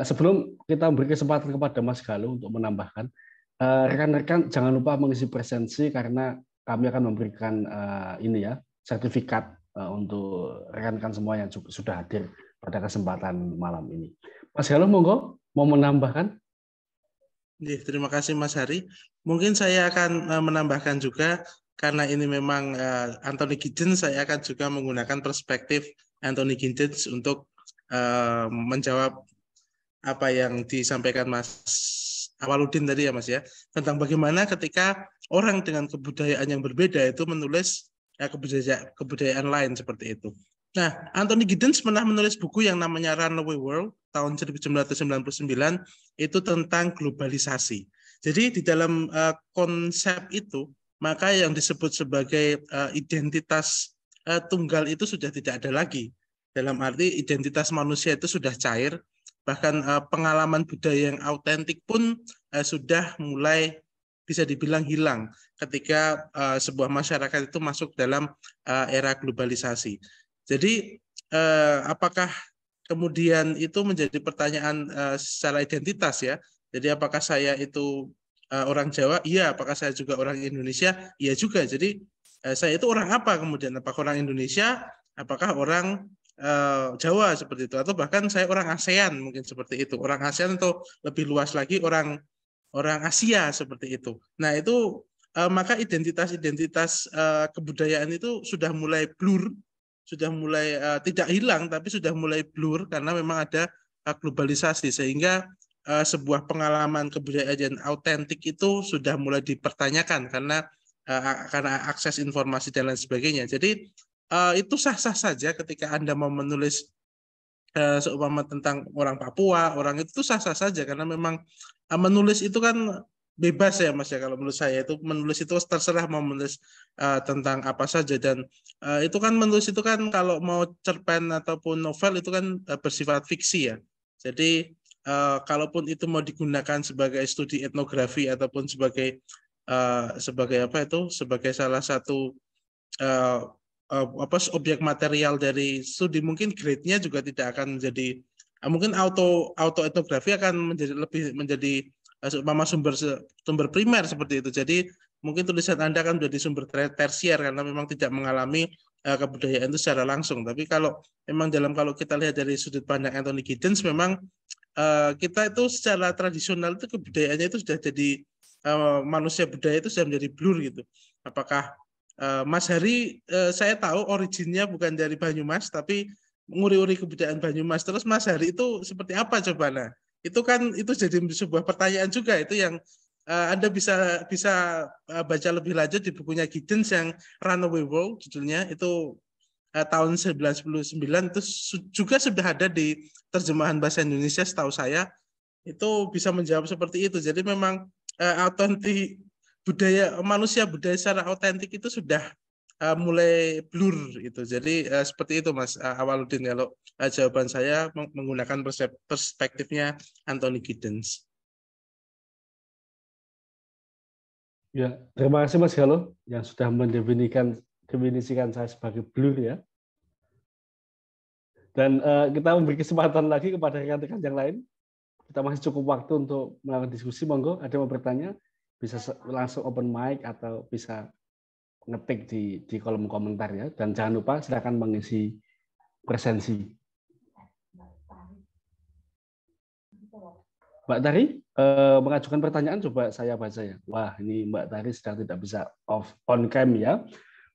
Sebelum kita beri kesempatan kepada Mas Galo untuk menambahkan, rekan-rekan jangan lupa mengisi presensi karena kami akan memberikan sertifikat untuk rekan-rekan semua yang sudah hadir pada kesempatan malam ini. Mas Galo, monggo mau menambahkan? Terima kasih Mas Hari. Mungkin saya akan menambahkan juga karena ini memang Anthony Giddens, saya akan juga menggunakan perspektif Anthony Giddens untuk menjawab apa yang disampaikan Mas Awaludin tadi ya Mas ya, tentang bagaimana ketika orang dengan kebudayaan yang berbeda itu menulis kebudayaan lain seperti itu. Nah, Anthony Giddens pernah menulis buku yang namanya Runaway World tahun 1999 itu tentang globalisasi. Jadi di dalam konsep itu maka yang disebut sebagai identitas tunggal itu sudah tidak ada lagi. Dalam arti identitas manusia itu sudah cair, bahkan pengalaman budaya yang autentik pun sudah mulai bisa dibilang hilang ketika sebuah masyarakat itu masuk dalam era globalisasi. Jadi apakah kemudian itu menjadi pertanyaan secara identitas ya? Jadi apakah saya itu orang Jawa? Iya. Apakah saya juga orang Indonesia? Iya juga. Jadi saya itu orang apa kemudian? Apakah orang Indonesia? Apakah orang Jawa seperti itu? Atau bahkan saya orang ASEAN mungkin seperti itu. Orang ASEAN atau lebih luas lagi orang Asia seperti itu. Nah itu maka identitas kebudayaan itu sudah mulai blur. Sudah mulai tidak hilang tapi sudah mulai blur karena memang ada globalisasi sehingga sebuah pengalaman kebudayaan autentik itu sudah mulai dipertanyakan karena akses informasi dan lain sebagainya. Jadi itu sah-sah saja ketika Anda mau menulis seumpama tentang orang Papua, orang itu sah-sah saja karena memang menulis itu kan bebas ya Mas ya, kalau menurut saya itu menulis itu terserah mau menulis tentang apa saja dan itu kan menulis itu kan kalau mau cerpen ataupun novel itu kan bersifat fiksi ya. Jadi kalaupun itu mau digunakan sebagai studi etnografi ataupun sebagai sebagai salah satu objek material dari studi, mungkin grade-nya juga tidak akan menjadi mungkin auto etnografi akan menjadi umpama sumber primer seperti itu. Jadi mungkin tulisan Anda akan menjadi sumber tersier karena memang tidak mengalami kebudayaan itu secara langsung. Tapi kalau kita lihat dari sudut pandang Anthony Giddens, memang kita itu secara tradisional itu kebudayaannya itu sudah jadi manusia budaya itu sudah menjadi blur gitu. Apakah Mas Hari saya tahu originnya bukan dari Banyumas tapi nguri-uri kebudayaan Banyumas. Terus Mas Hari itu seperti apa coba? Nah, itu jadi sebuah pertanyaan juga itu yang Anda bisa baca lebih lanjut di bukunya Giddens yang Runaway World judulnya, itu tahun 1999, itu juga sudah ada di terjemahan bahasa Indonesia setahu saya, itu bisa menjawab seperti itu. Jadi memang autentik budaya manusia, budaya secara autentik itu sudah mulai blur itu. Jadi seperti itu Mas Awaludin kalau jawaban saya menggunakan perspektifnya Anthony Giddens. Ya, terima kasih Mas Galo yang sudah mendefinisikan saya sebagai blur ya. Dan kita memberi kesempatan lagi kepada rekan-rekan yang lain. Kita masih cukup waktu untuk melakukan diskusi. Monggo, ada yang mau bertanya? Bisa langsung open mic atau bisa ngetik di kolom komentar ya. Dan jangan lupa silakan mengisi presensi. Mbak Tari mengajukan pertanyaan, coba saya baca ya. Wah, ini Mbak Tari sedang tidak bisa on cam ya.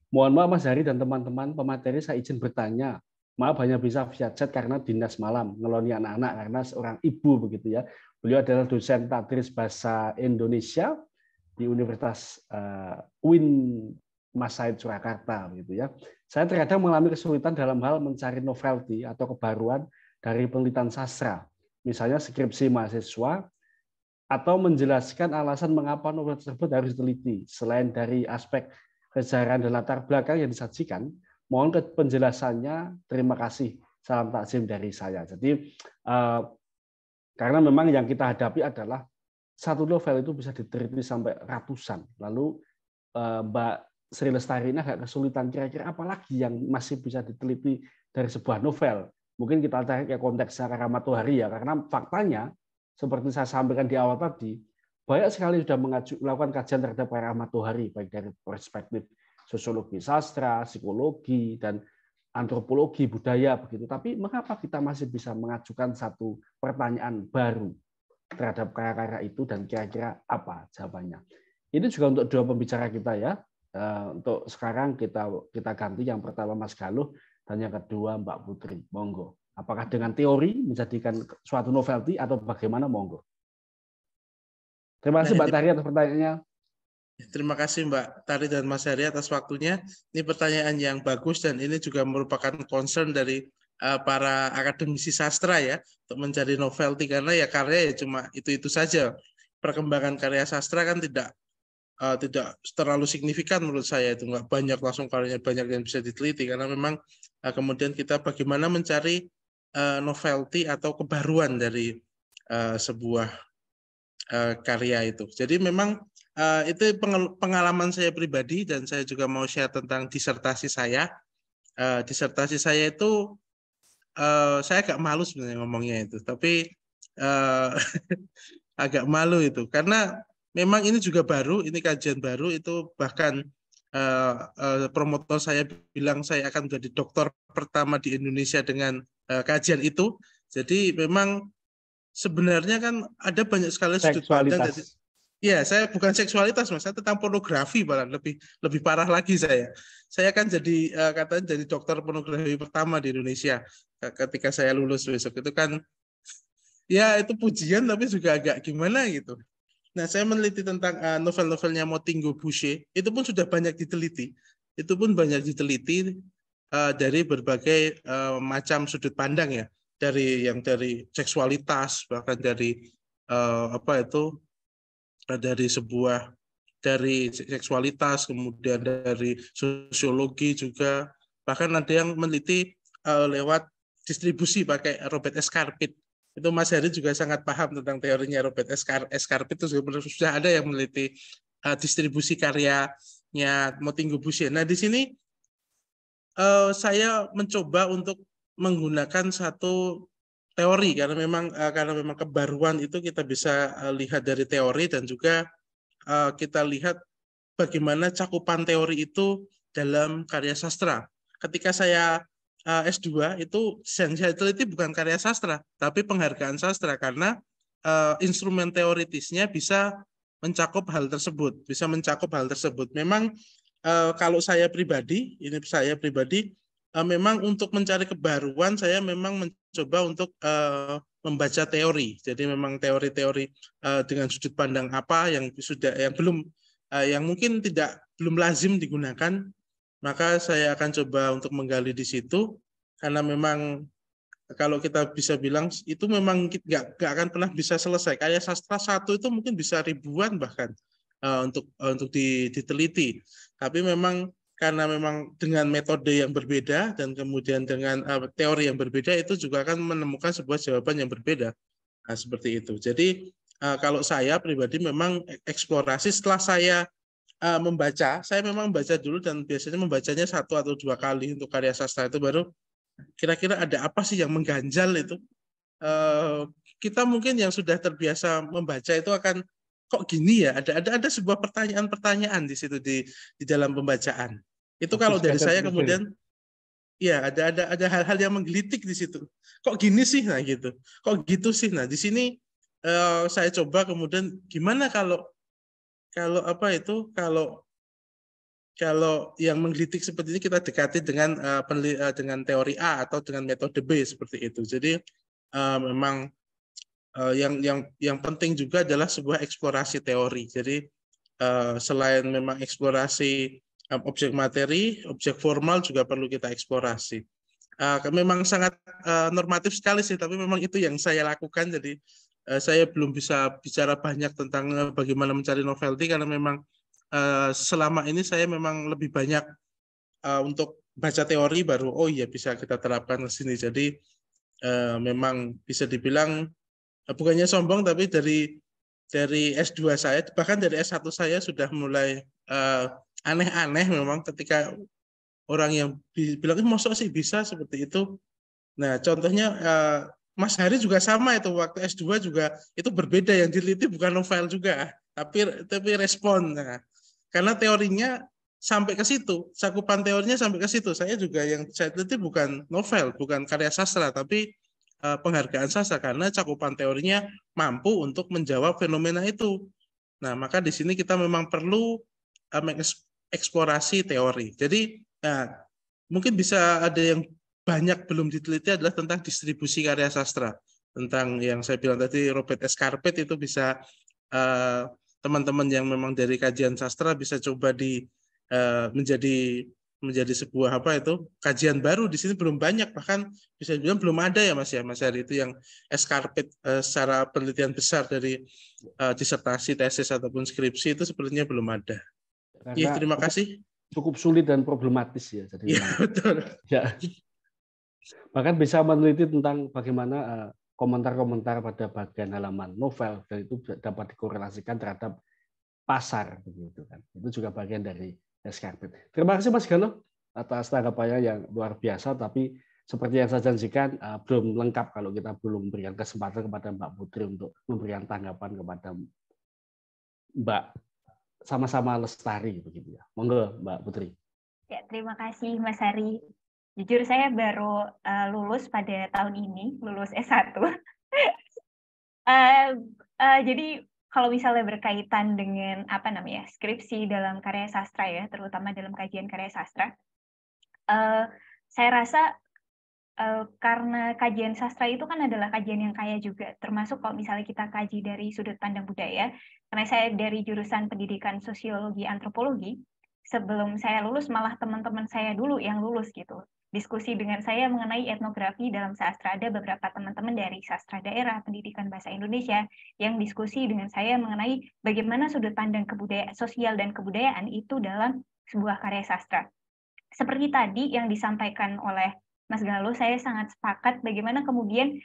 Mohon maaf Mas Hari dan teman-teman pemateri, saya izin bertanya. Maaf hanya bisa via chat karena dinas malam, ngeloni anak-anak karena seorang ibu begitu ya. Beliau adalah dosen tadris bahasa Indonesia di Universitas UIN Mas Said Surakarta begitu ya. Saya terkadang mengalami kesulitan dalam hal mencari novelty atau kebaruan dari penelitian sastra. Misalnya skripsi mahasiswa, atau menjelaskan alasan mengapa novel tersebut harus diteliti. Selain dari aspek kesejarah dan latar belakang yang disajikan, mohon ke penjelasannya. Terima kasih. Salam takzim dari saya. Jadi, karena memang yang kita hadapi adalah satu novel itu bisa diteliti sampai ratusan. Lalu Mbak Sri Lestari ini agak kesulitan, kira-kira apa lagi yang masih bisa diteliti dari sebuah novel. Mungkin kita tarik ke konteksnya Keramat Tuhari ya, karena faktanya seperti saya sampaikan di awal tadi, banyak sekali sudah melakukan kajian terhadap Keramat Tuhari, baik dari perspektif sosiologi sastra, psikologi, dan antropologi budaya begitu. Tapi mengapa kita masih bisa mengajukan satu pertanyaan baru terhadap karya-karya itu, dan kira-kira apa jawabannya? Ini juga untuk dua pembicara kita ya. Untuk sekarang kita ganti, yang pertama Mas Galuh dan yang kedua Mbak Putri. Monggo. Apakah dengan teori menjadikan suatu novelty atau bagaimana? Monggo. Terima kasih Mbak Tari atas pertanyaannya. Terima kasih Mbak Tari dan Mas Heri atas waktunya. Ini pertanyaan yang bagus dan ini juga merupakan concern dari para akademisi sastra ya, untuk mencari novelty, karena ya karya ya cuma itu saja. Perkembangan karya sastra kan tidak terlalu signifikan menurut saya, itu nggak banyak langsung karyanya banyak yang bisa diteliti, karena memang kemudian kita bagaimana mencari novelty atau kebaruan dari sebuah karya itu. Jadi memang itu pengalaman saya pribadi, dan saya juga mau share tentang disertasi saya. Disertasi saya itu saya agak malu sebenarnya ngomongnya itu, tapi agak malu itu karena memang ini juga baru, ini kajian baru, itu bahkan promotor saya bilang saya akan menjadi doktor pertama di Indonesia dengan kajian itu. Jadi memang sebenarnya kan ada banyak sekali sudut pandang. Ya, saya bukan seksualitas Mas, saya tentang pornografi, malah lebih parah lagi saya. Saya kan katanya jadi dokter pornografi pertama di Indonesia ketika saya lulus besok. Itu kan ya itu pujian tapi juga agak gimana gitu. Nah, saya meneliti tentang novel-novelnya Motingo Boucher, itu pun sudah banyak diteliti. Itu pun banyak diteliti dari berbagai macam sudut pandang ya, dari seksualitas, bahkan dari dari seksualitas, kemudian dari sosiologi juga, bahkan ada yang meneliti lewat distribusi pakai Robert Escarpit. Itu Mas Heri juga sangat paham tentang teorinya Robert Escarpit, itu sudah ada yang meneliti distribusi karyanya Motingo Boucher. Nah, di sini saya mencoba untuk menggunakan satu teori, karena memang kebaruan itu kita bisa lihat dari teori, dan juga kita lihat bagaimana cakupan teori itu dalam karya sastra. Ketika saya S2 itu yang saya teliti bukan karya sastra, tapi penghargaan sastra, karena instrumen teoritisnya bisa mencakup hal tersebut, Memang kalau saya pribadi, memang untuk mencari kebaruan saya memang mencoba untuk membaca teori. Jadi memang teori-teori dengan sudut pandang apa yang mungkin belum lazim digunakan, maka saya akan coba untuk menggali di situ, karena memang kalau kita bisa bilang itu memang nggak akan pernah bisa selesai. Karya sastra satu itu mungkin bisa ribuan bahkan untuk diteliti. Tapi memang karena memang dengan metode yang berbeda dan kemudian dengan teori yang berbeda, itu juga akan menemukan sebuah jawaban yang berbeda. Nah, seperti itu. Jadi kalau saya pribadi memang eksplorasi setelah saya membaca, saya memang membaca dulu dan biasanya membacanya 1 atau 2 kali untuk karya sastra itu, baru kira-kira ada apa sih yang mengganjal itu. Kita mungkin yang sudah terbiasa membaca itu akan kok gini ya, ada sebuah pertanyaan-pertanyaan di situ di dalam pembacaan. Itu kalau dari saya kemudian ya ada hal-hal yang menggelitik di situ. Kok gini sih, nah gitu. Kok gitu sih, nah di sini saya coba kemudian gimana kalau yang menggelitik seperti ini kita dekati dengan teori A atau dengan metode B seperti itu. Jadi memang yang penting juga adalah sebuah eksplorasi teori. Jadi selain memang eksplorasi objek materi, objek formal juga perlu kita eksplorasi. Memang sangat normatif sekali sih, tapi memang itu yang saya lakukan. Jadi saya belum bisa bicara banyak tentang bagaimana mencari novelty, karena memang selama ini saya memang lebih banyak untuk baca teori, baru oh iya bisa kita terapkan ke sini. Jadi memang bisa dibilang bukannya sombong, tapi dari S2 saya, bahkan dari S1 saya sudah mulai aneh-aneh memang ketika orang yang bilang masuk sih bisa seperti itu. Nah, contohnya Mas Hari juga sama itu, waktu S2 juga itu berbeda, yang diteliti bukan novel juga, tapi respon. Nah, karena teorinya sampai ke situ, cakupan teorinya sampai ke situ. Saya juga yang saya teliti bukan novel, bukan karya sastra, tapi penghargaan sastra, karena cakupan teorinya mampu untuk menjawab fenomena itu. Nah, maka di sini kita memang perlu mengeksplorasi teori. Jadi mungkin bisa ada yang banyak belum diteliti adalah tentang distribusi karya sastra. Tentang yang saya bilang tadi, Robert S. Carpet, itu bisa teman-teman yang memang dari kajian sastra bisa coba menjadi sebuah kajian baru. Di sini belum banyak, bahkan bisa dibilang belum ada ya Mas Hari, itu yang S. Carpet secara penelitian besar dari disertasi, tesis ataupun skripsi itu sepertinya belum ada. Iya, terima kasih. Cukup sulit dan problematis ya. Jadi ya, betul. Ya. Bahkan bisa meneliti tentang bagaimana komentar-komentar pada bagian halaman novel, dan itu dapat dikorelasikan terhadap pasar, begitu kan. Itu juga bagian dari S. Carpet. Terima kasih Mas Galo atas tanggapannya yang luar biasa, tapi seperti yang saya janjikan belum lengkap kalau kita belum memberikan kesempatan kepada Mbak Putri untuk memberikan tanggapan kepada Mbak sama-sama Lestari, begitu ya. Monggo Mbak Putri. Ya, terima kasih Mas Hari. Jujur saya baru lulus pada tahun ini, lulus S1. Jadi kalau misalnya berkaitan dengan skripsi dalam karya sastra ya, terutama dalam kajian karya sastra, saya rasa karena kajian sastra itu kan adalah kajian yang kaya juga, termasuk kalau misalnya kita kaji dari sudut pandang budaya. Karena saya dari jurusan pendidikan sosiologi antropologi, sebelum saya lulus malah teman-teman saya dulu yang lulus gitu. Diskusi dengan saya mengenai etnografi dalam sastra, ada beberapa teman-teman dari sastra daerah, pendidikan bahasa Indonesia, yang diskusi dengan saya mengenai bagaimana sudut pandang kebudayaan, sosial dan kebudayaan itu dalam sebuah karya sastra. Seperti tadi yang disampaikan oleh Mas Galo, saya sangat sepakat bagaimana kemudian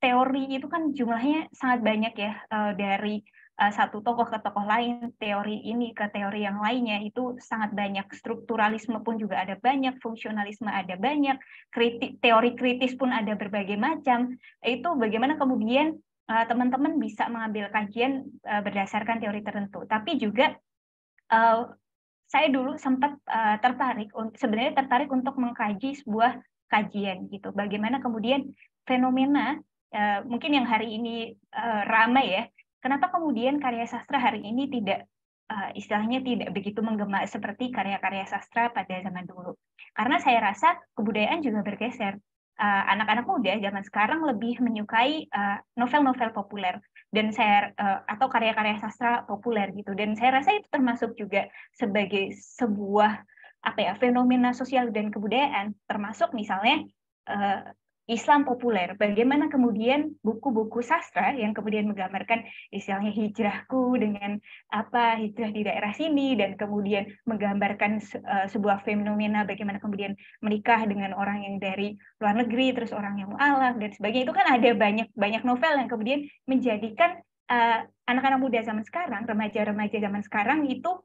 teori itu kan jumlahnya sangat banyak ya, dari satu tokoh ke tokoh lain, teori ini ke teori yang lainnya itu sangat banyak. Strukturalisme pun juga ada banyak, fungsionalisme ada banyak, teori kritis pun ada berbagai macam. Itu bagaimana kemudian teman-teman bisa mengambil kajian berdasarkan teori tertentu. Tapi juga saya dulu sempat tertarik untuk mengkaji sebuah kajian gitu. Bagaimana kemudian fenomena mungkin yang hari ini ramai ya. Kenapa kemudian karya sastra hari ini istilahnya tidak begitu menggema seperti karya-karya sastra pada zaman dulu? Karena saya rasa kebudayaan juga bergeser. anak-anak muda zaman sekarang lebih menyukai novel-novel populer dan atau karya-karya sastra populer gitu. Dan saya rasa itu termasuk juga sebagai sebuah fenomena sosial dan kebudayaan, termasuk misalnya Islam populer. Bagaimana kemudian buku-buku sastra yang kemudian menggambarkan istilahnya hijrahku dengan hijrah di daerah sini, dan kemudian menggambarkan sebuah fenomena bagaimana kemudian menikah dengan orang yang dari luar negeri, terus orang yang mu'alaf dan sebagainya. Itu kan ada banyak novel yang kemudian menjadikan anak-anak muda zaman sekarang, remaja-remaja zaman sekarang itu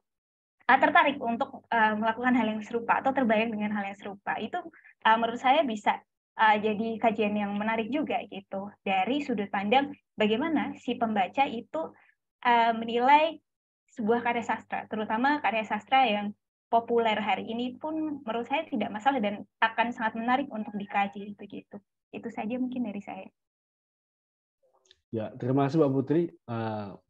tertarik untuk melakukan hal yang serupa atau terbayang dengan hal yang serupa. Itu menurut saya bisa jadi kajian yang menarik juga gitu, dari sudut pandang bagaimana si pembaca itu menilai sebuah karya sastra, terutama karya sastra yang populer hari ini pun menurut saya tidak masalah dan akan sangat menarik untuk dikaji begitu. Itu saja mungkin dari saya. Ya, terima kasih Mbak Putri.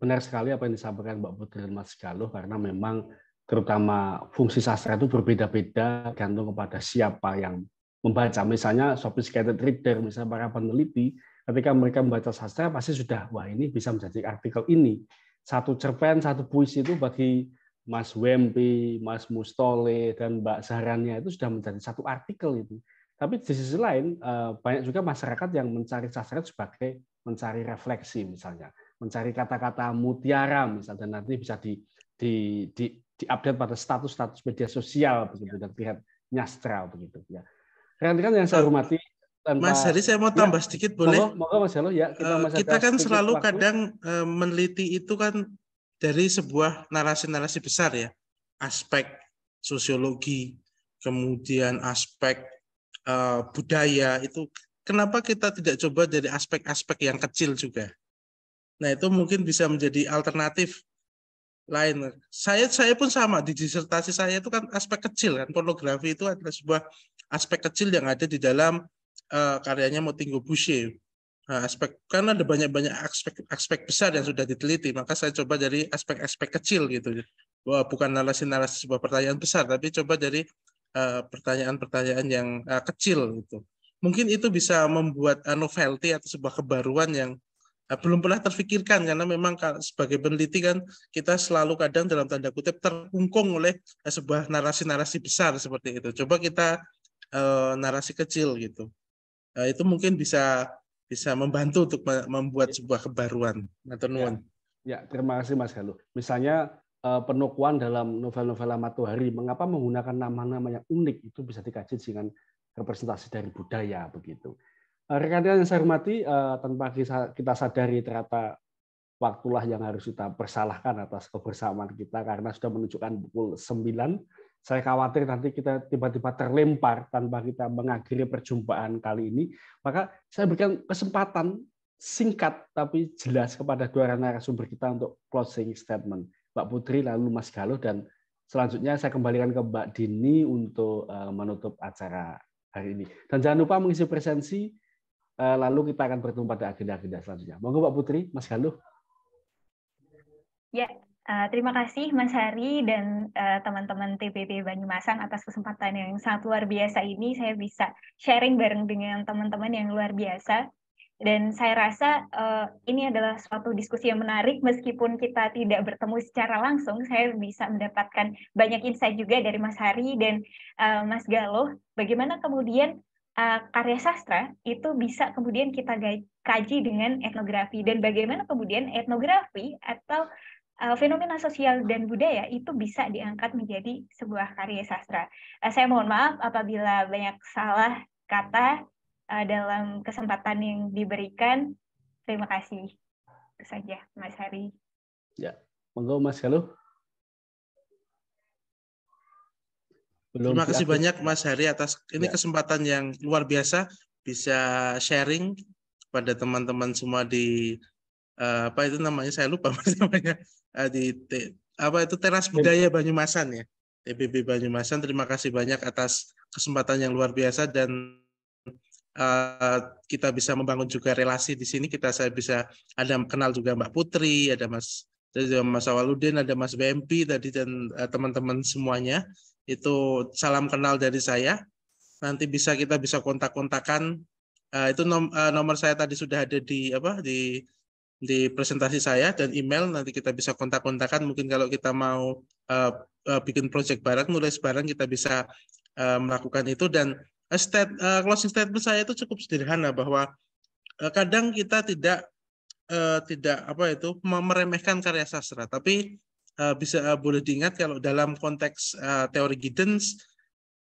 Benar sekali apa yang disampaikan Mbak Putri dan Mas Galuh, karena memang terutama fungsi sastra itu berbeda-beda gantung kepada siapa yang membaca. Misalnya sophisticated reader, misalnya para peneliti, ketika mereka membaca sastra pasti sudah, wah ini bisa menjadi artikel ini. Satu cerpen, satu puisi itu bagi Mas Wempi, Mas Mustole, dan Mbak Zahrania itu sudah menjadi satu artikel itu. Tapi di sisi lain, banyak juga masyarakat yang mencari sastra sebagai mencari refleksi, misalnya. Mencari kata-kata mutiara, misalnya, dan nanti bisa di-update pada status-status media sosial, begitu, dan terlihat nyastra, begitu. Ya. Rekan-rekan yang saya hormati, Mas Hari, saya mau tambah sedikit boleh? Monggo Mas Galuh, ya. Kita kan selalu kadang meneliti itu kan dari sebuah narasi-narasi besar ya, aspek sosiologi, kemudian aspek budaya itu. Kenapa kita tidak coba dari aspek-aspek yang kecil juga? Nah itu mungkin bisa menjadi alternatif lain. Saya pun sama, di disertasi saya itu kan aspek kecil kan, pornografi itu adalah sebuah aspek kecil yang ada di dalam karyanya Montaigne Boucher. Karena ada banyak aspek besar yang sudah diteliti, maka saya coba dari aspek-aspek kecil gitu. Bahwa bukan narasi-narasi sebuah pertanyaan besar, tapi coba dari pertanyaan-pertanyaan yang kecil gitu. Mungkin itu bisa membuat novelty atau sebuah kebaruan yang belum pernah terfikirkan, karena memang sebagai peneliti kan kita selalu kadang dalam tanda kutip terkungkung oleh sebuah narasi-narasi besar seperti itu. Coba kita narasi kecil gitu. Itu mungkin bisa membantu untuk membuat sebuah kebaruan. Ya, terima kasih Mas Galuh. Misalnya penokohan dalam novel-novel Matahari, mengapa menggunakan nama-nama yang unik, itu bisa dikaji dengan representasi dari budaya begitu. Rekan-rekan yang saya hormati, tanpa kita sadari ternyata waktulah yang harus kita persalahkan atas kebersamaan kita, karena sudah menunjukkan pukul 9. Saya khawatir nanti kita tiba-tiba terlempar tanpa kita mengakhiri perjumpaan kali ini. Maka saya berikan kesempatan singkat tapi jelas kepada dua narasumber kita untuk closing statement. Mbak Putri, lalu Mas Galuh, dan selanjutnya saya kembalikan ke Mbak Dini untuk menutup acara hari ini. Dan jangan lupa mengisi presensi, lalu kita akan bertemu pada agenda-agenda selanjutnya. Monggo Mbak Putri, Mas Galuh. Ya. Terima kasih Mas Hari dan teman-teman TPB Banyumasan atas kesempatan yang sangat luar biasa ini. Saya bisa sharing bareng dengan teman-teman yang luar biasa. Dan saya rasa ini adalah suatu diskusi yang menarik, meskipun kita tidak bertemu secara langsung. Saya bisa mendapatkan banyak insight juga dari Mas Hari dan Mas Galuh. Bagaimana kemudian karya sastra itu bisa kemudian kita kaji dengan etnografi, dan bagaimana kemudian etnografi atau fenomena sosial dan budaya itu bisa diangkat menjadi sebuah karya sastra. Saya mohon maaf apabila banyak salah kata dalam kesempatan yang diberikan. Terima kasih. Itu saja, Mas Hari. Ya, monggo Mas Galuh. Terima kasih banyak Mas Hari atas ini kesempatan yang luar biasa, bisa sharing pada teman-teman semua di apa itu namanya, saya lupa namanya, di Teras Budaya Banyumasan ya, TPB Banyumasan. Terima kasih banyak atas kesempatan yang luar biasa, dan kita bisa membangun juga relasi di sini. Saya bisa ada kenal juga Mbak Putri, ada Mas Awaludin, ada Mas BMP tadi, dan teman-teman semuanya. Itu salam kenal dari saya. Nanti kita bisa kontak-kontakan Itu nomor saya tadi sudah ada di presentasi saya, dan email nanti kita bisa kontak-kontakan. Mungkin kalau kita mau bikin project bareng, nulis bareng, kita bisa melakukan itu. Dan closing statement saya itu cukup sederhana, bahwa kadang kita tidak meremehkan karya sastra, tapi boleh diingat kalau dalam konteks teori Giddens,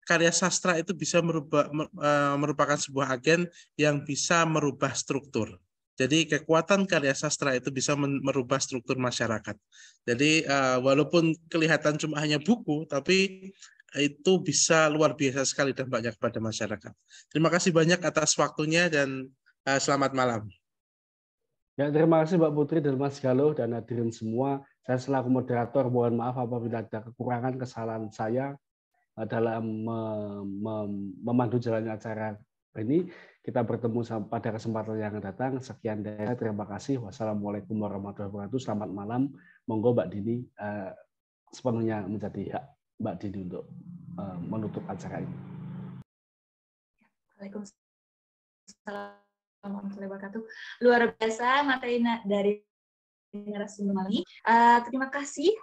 karya sastra itu bisa merupakan sebuah agen yang bisa merubah struktur. Jadi kekuatan karya sastra itu bisa merubah struktur masyarakat. Jadi walaupun kelihatan cuma hanya buku, tapi itu bisa luar biasa sekali dampaknya kepada masyarakat. Terima kasih banyak atas waktunya, dan selamat malam. Ya, terima kasih Mbak Putri dan Mas Galuh dan hadirin semua. Saya selaku moderator mohon maaf apabila ada kekurangan kesalahan saya dalam memandu jalannya acara ini. Kita bertemu pada kesempatan yang akan datang. Sekian dari saya. Terima kasih. Wassalamualaikum warahmatullahi wabarakatuh. Selamat malam. Monggo Mbak Dini, sepenuhnya menjadi hak Mbak Dini untuk menutup acara ini. Waalaikumsalam warahmatullahi wabarakatuh. Luar biasa materi dari narasumber malam ini. Terima kasih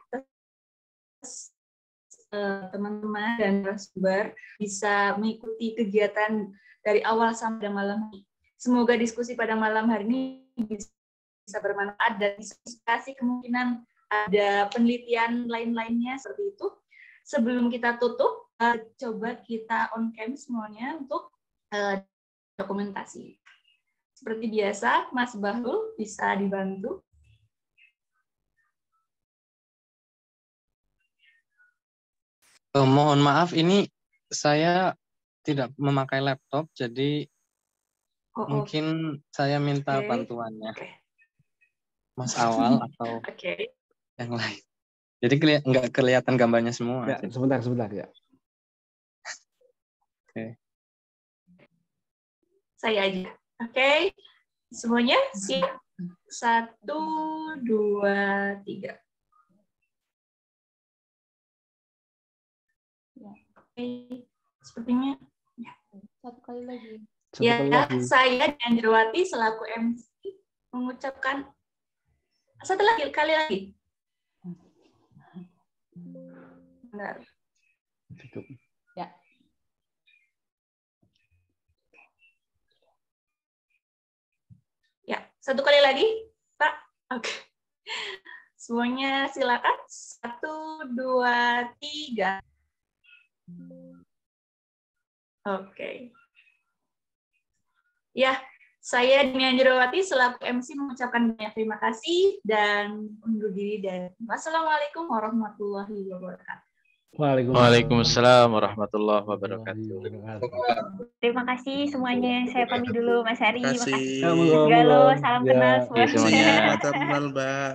teman-teman dan narasumber bisa mengikuti kegiatan dari awal sampai malam ini. Semoga diskusi pada malam hari ini bisa bermanfaat dan inspirasi, kemungkinan ada penelitian lain-lainnya seperti itu. Sebelum kita tutup, coba kita on cam semuanya untuk dokumentasi. Seperti biasa, Mas Bahrul bisa dibantu. Mohon maaf, ini saya tidak memakai laptop, jadi mungkin saya minta bantuannya. Mas Awal atau yang lain. Jadi nggak kelihatan gambarnya semua. Ya, sebentar ya. Oke. Saya aja. Oke. Semuanya siap. 1, 2, 3. Oke. Sepertinya. Ya. Satu kali lagi. Saya Dianjurwati selaku MC mengucapkan satu kali lagi. Benar. Ya. Ya, satu kali lagi, Pak. Oke. Semuanya silakan. 1, 2, 3. Oke. Ya, saya Dianjurwati selaku MC mengucapkan banyak terima kasih dan undur diri, dan wassalamualaikum warahmatullahi wabarakatuh. Waalaikumsalam warahmatullahi wabarakatuh. Terima kasih semuanya. Saya pamit dulu, Mas Hari. Terima kasih. Galuh, salam kenal semuanya. Salam kenal, Mbak.